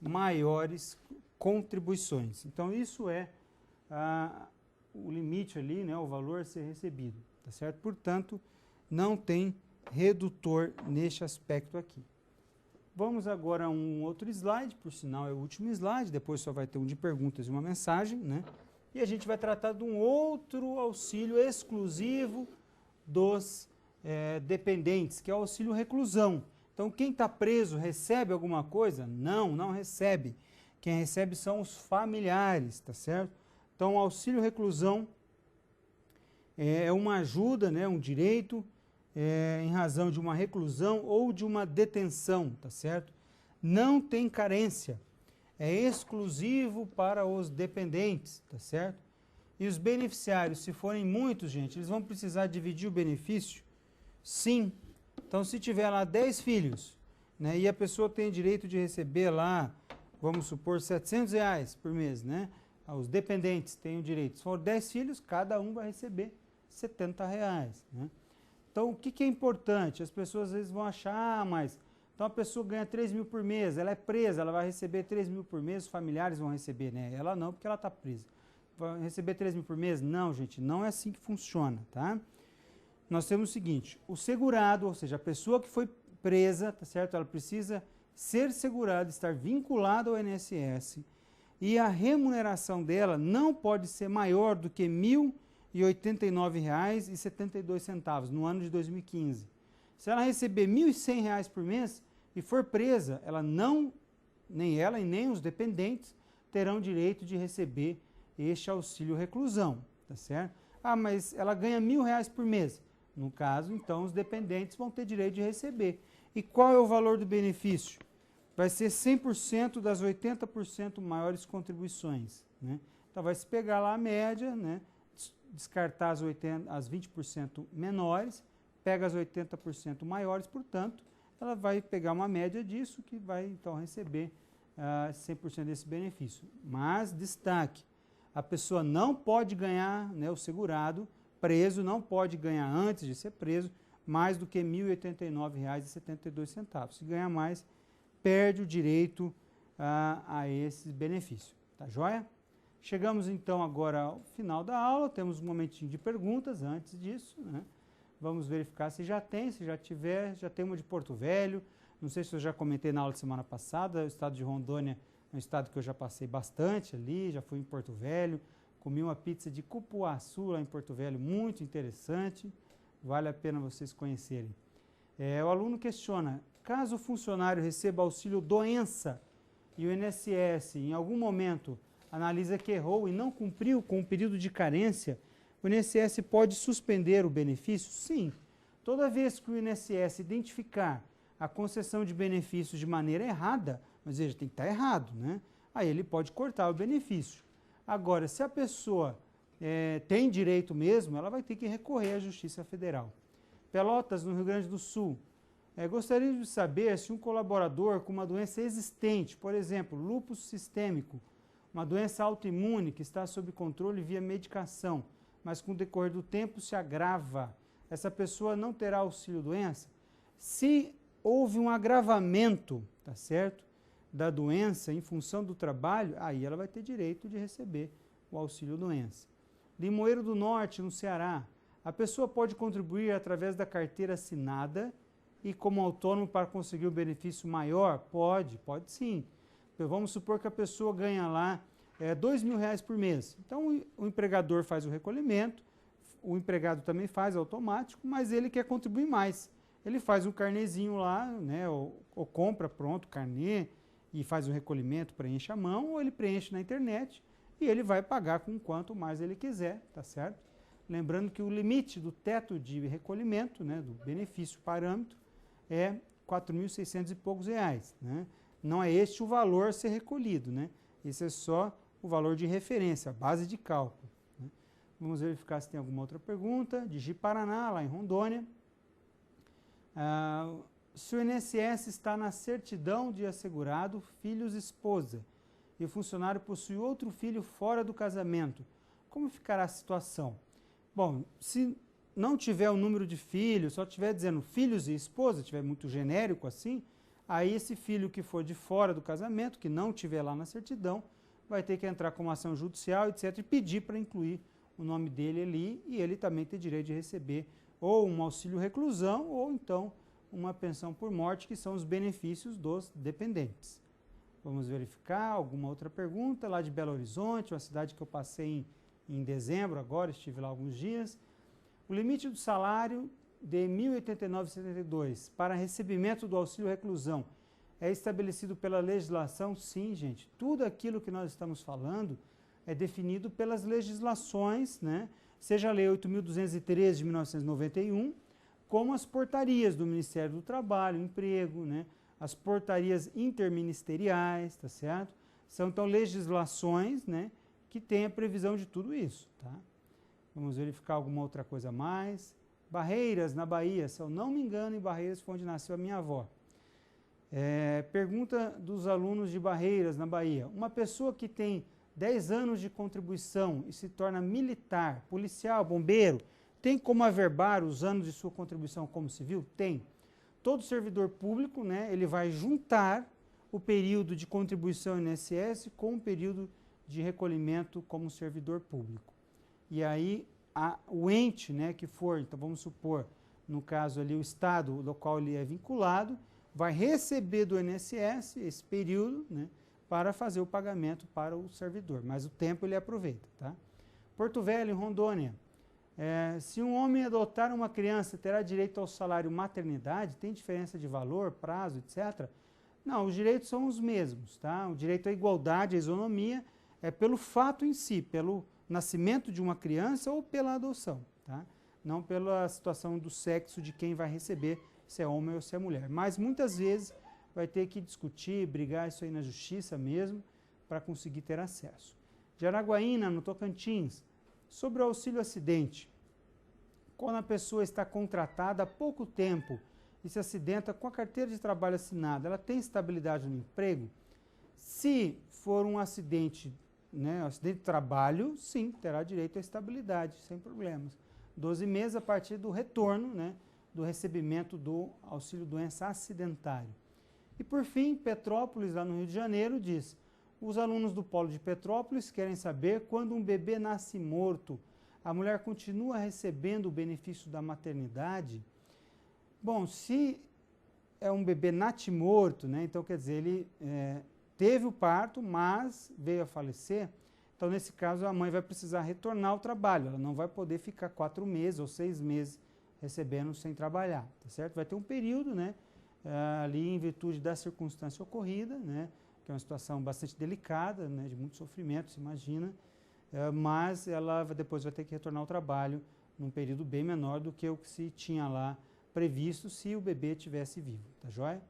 S1: maiores contribuições. Então, isso é o limite ali, né, o valor a ser recebido, tá certo? Portanto, não tem redutor neste aspecto aqui. Vamos agora a um outro slide, por sinal é o último slide, depois só vai ter um de perguntas e uma mensagem, né? E a gente vai tratar de um outro auxílio exclusivo dos dependentes, que é o auxílio reclusão. Então, quem está preso recebe alguma coisa? Não, não recebe. Quem recebe são os familiares, tá certo? Então, o auxílio reclusão é uma ajuda, né, um direito em razão de uma reclusão ou de uma detenção, tá certo? Não tem carência. É exclusivo para os dependentes, tá certo? E os beneficiários, se forem muitos, gente, eles vão precisar dividir o benefício? Sim. Então, se tiver lá 10 filhos, né, e a pessoa tem direito de receber lá, vamos supor, R$700 por mês, né? Os dependentes têm o direito. Se for 10 filhos, cada um vai receber R$70, né? Então, o que é importante? As pessoas às vezes vão achar, mas... Então, a pessoa ganha 3 mil por mês, ela é presa, ela vai receber 3 mil por mês, os familiares vão receber, né? Ela não, porque ela está presa. Vai receber 3 mil por mês? Não, gente, não é assim que funciona, tá? Nós temos o seguinte, o segurado, ou seja, a pessoa que foi presa, tá certo? Ela precisa ser segurada, estar vinculada ao INSS, e a remuneração dela não pode ser maior do que R$ 1.089,72 no ano de 2015. Se ela receber R$ 1.100 por mês e for presa, ela não, nem ela e nem os dependentes terão direito de receber este auxílio reclusão, tá certo? Ah, mas ela ganha R$ 1.000 por mês. No caso, então, os dependentes vão ter direito de receber. E qual é o valor do benefício? Vai ser 100% das 80% maiores contribuições, né? Então, vai se pegar lá a média, né? Descartar as 20% menores, pega as 80% maiores, portanto, ela vai pegar uma média disso que vai, então, receber 100% desse benefício. Mas, destaque, a pessoa não pode ganhar, né, o segurado preso, não pode ganhar antes de ser preso, mais do que R$ 1.089,72. Se ganhar mais, perde o direito a esse benefício. Tá joia? Chegamos então agora ao final da aula, temos um momentinho de perguntas antes disso, né? Vamos verificar se já tem, se já tiver, já tem uma de Porto Velho, não sei se eu já comentei na aula de semana passada, o estado de Rondônia é um estado que eu já passei bastante ali, já fui em Porto Velho, comi uma pizza de cupuaçu lá em Porto Velho, muito interessante, vale a pena vocês conhecerem. O aluno questiona, caso o funcionário receba auxílio doença e o INSS em algum momento analisa que errou e não cumpriu com o período de carência, o INSS pode suspender o benefício? Sim. Toda vez que o INSS identificar a concessão de benefícios de maneira errada, mas veja, tem que estar errado, né? Aí ele pode cortar o benefício. Agora, se a pessoa tem direito mesmo, ela vai ter que recorrer à Justiça Federal. Pelotas, no Rio Grande do Sul. Gostaria de saber se um colaborador com uma doença existente, por exemplo, lúpus sistêmico, uma doença autoimune que está sob controle via medicação, mas com o decorrer do tempo se agrava, essa pessoa não terá auxílio-doença? Se houve um agravamento, tá certo, da doença em função do trabalho, aí ela vai ter direito de receber o auxílio-doença. Limoeiro do Norte, no Ceará, a pessoa pode contribuir através da carteira assinada e como autônomo para conseguir o benefício maior? Pode sim. Vamos supor que a pessoa ganha lá R$ 2.000 por mês. Então, o empregador faz o recolhimento, o empregado também faz automático, mas ele quer contribuir mais. ele faz um carnezinho lá, né, ou compra pronto o carnê e faz o recolhimento, preenche à mão, ou ele preenche na internet e ele vai pagar com quanto mais ele quiser, tá certo? Lembrando que o limite do teto de recolhimento, né, do benefício parâmetro, é R$ 4.600 e poucos reais, né? Não é este o valor a ser recolhido, né? Esse é só o valor de referência, a base de cálculo, né? Vamos verificar se tem alguma outra pergunta. De Ji-Paraná, lá em Rondônia. Se o INSS está na certidão de assegurado, filhos, esposa, e o funcionário possui outro filho fora do casamento, como ficará a situação? Bom, se não tiver o número de filhos, só estiver dizendo filhos e esposa, tiver muito genérico assim, aí esse filho que for de fora do casamento, que não tiver lá na certidão, vai ter que entrar com uma ação judicial, etc., e pedir para incluir o nome dele ali, e ele também tem direito de receber ou um auxílio reclusão, ou então uma pensão por morte, que são os benefícios dos dependentes. Vamos verificar alguma outra pergunta, lá de Belo Horizonte, uma cidade que eu passei em dezembro, agora estive lá alguns dias. O limite do salário de R$ 1.089,72 para recebimento do auxílio reclusão é estabelecido pela legislação? Sim, gente. Tudo aquilo que nós estamos falando é definido pelas legislações, né? Seja a Lei 8.213 de 1991, como as portarias do Ministério do Trabalho, Emprego, né? As portarias interministeriais, tá certo? São, então, legislações, né, que têm a previsão de tudo isso, tá? Vamos verificar alguma outra coisa a mais. Barreiras, na Bahia, se eu não me engano, em Barreiras foi onde nasceu a minha avó. Pergunta dos alunos de Barreiras, na Bahia. Uma pessoa que tem 10 anos de contribuição e se torna militar, policial, bombeiro, tem como averbar os anos de sua contribuição como civil? Tem. Todo servidor público, né, ele vai juntar o período de contribuição INSS com o período de recolhimento como servidor público. E aí, o ente, né, que for, então vamos supor, no caso ali o estado do qual ele é vinculado, vai receber do INSS esse período, né, para fazer o pagamento para o servidor, mas o tempo ele aproveita, tá? Porto Velho, em Rondônia. Se um homem adotar uma criança, terá direito ao salário maternidade? Tem diferença de valor, prazo, etc.? Não, os direitos são os mesmos, tá? O direito à igualdade, à isonomia, é pelo fato em si, pelo nascimento de uma criança ou pela adoção, tá? Não pela situação do sexo de quem vai receber, se é homem ou se é mulher. Mas muitas vezes vai ter que discutir, brigar isso aí na justiça mesmo, para conseguir ter acesso. De Araguaína, no Tocantins, sobre o auxílio acidente. Quando a pessoa está contratada há pouco tempo e se acidenta com a carteira de trabalho assinada, ela tem estabilidade no emprego? Se for um acidente, né, um acidente de trabalho, sim, terá direito à estabilidade, sem problemas. 12 meses a partir do retorno, né, do recebimento do auxílio doença acidentário. E por fim, Petrópolis, lá no Rio de Janeiro, diz: os alunos do Polo de Petrópolis querem saber quando um bebê nasce morto, a mulher continua recebendo o benefício da maternidade? Bom, se é um bebê natimorto, né, então quer dizer, ele teve o parto, mas veio a falecer, então nesse caso a mãe vai precisar retornar ao trabalho, ela não vai poder ficar 4 meses ou 6 meses recebendo sem trabalhar, tá certo? Vai ter um período, né, ali em virtude da circunstância ocorrida, né, que é uma situação bastante delicada, né, de muito sofrimento, se imagina, mas ela depois vai ter que retornar ao trabalho num período bem menor do que o que se tinha lá previsto se o bebê estivesse vivo, tá joia?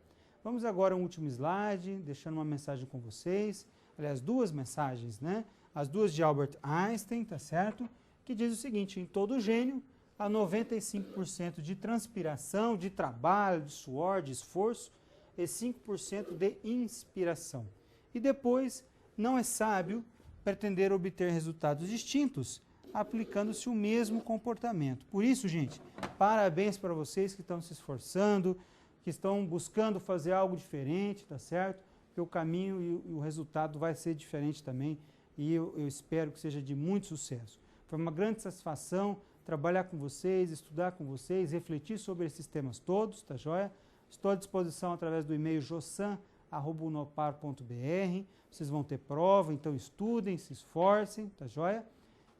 S1: Vamos agora ao último slide, deixando uma mensagem com vocês, aliás, 2 mensagens, né? As 2 de Albert Einstein, tá certo? Que diz o seguinte: em todo gênio, há 95% de transpiração, de trabalho, de suor, de esforço, e 5% de inspiração. E depois, não é sábio pretender obter resultados distintos aplicando-se o mesmo comportamento. Por isso, gente, parabéns para vocês que estão se esforçando, que estão buscando fazer algo diferente, tá certo? Porque o caminho e o resultado vai ser diferente também, e eu espero que seja de muito sucesso. Foi uma grande satisfação trabalhar com vocês, estudar com vocês, refletir sobre esses temas todos, tá joia? Estou à disposição através do e-mail jossan@unopar.br. Vocês vão ter prova, então estudem, se esforcem, tá joia?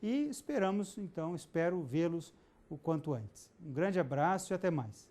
S1: E espero vê-los o quanto antes. Um grande abraço e até mais.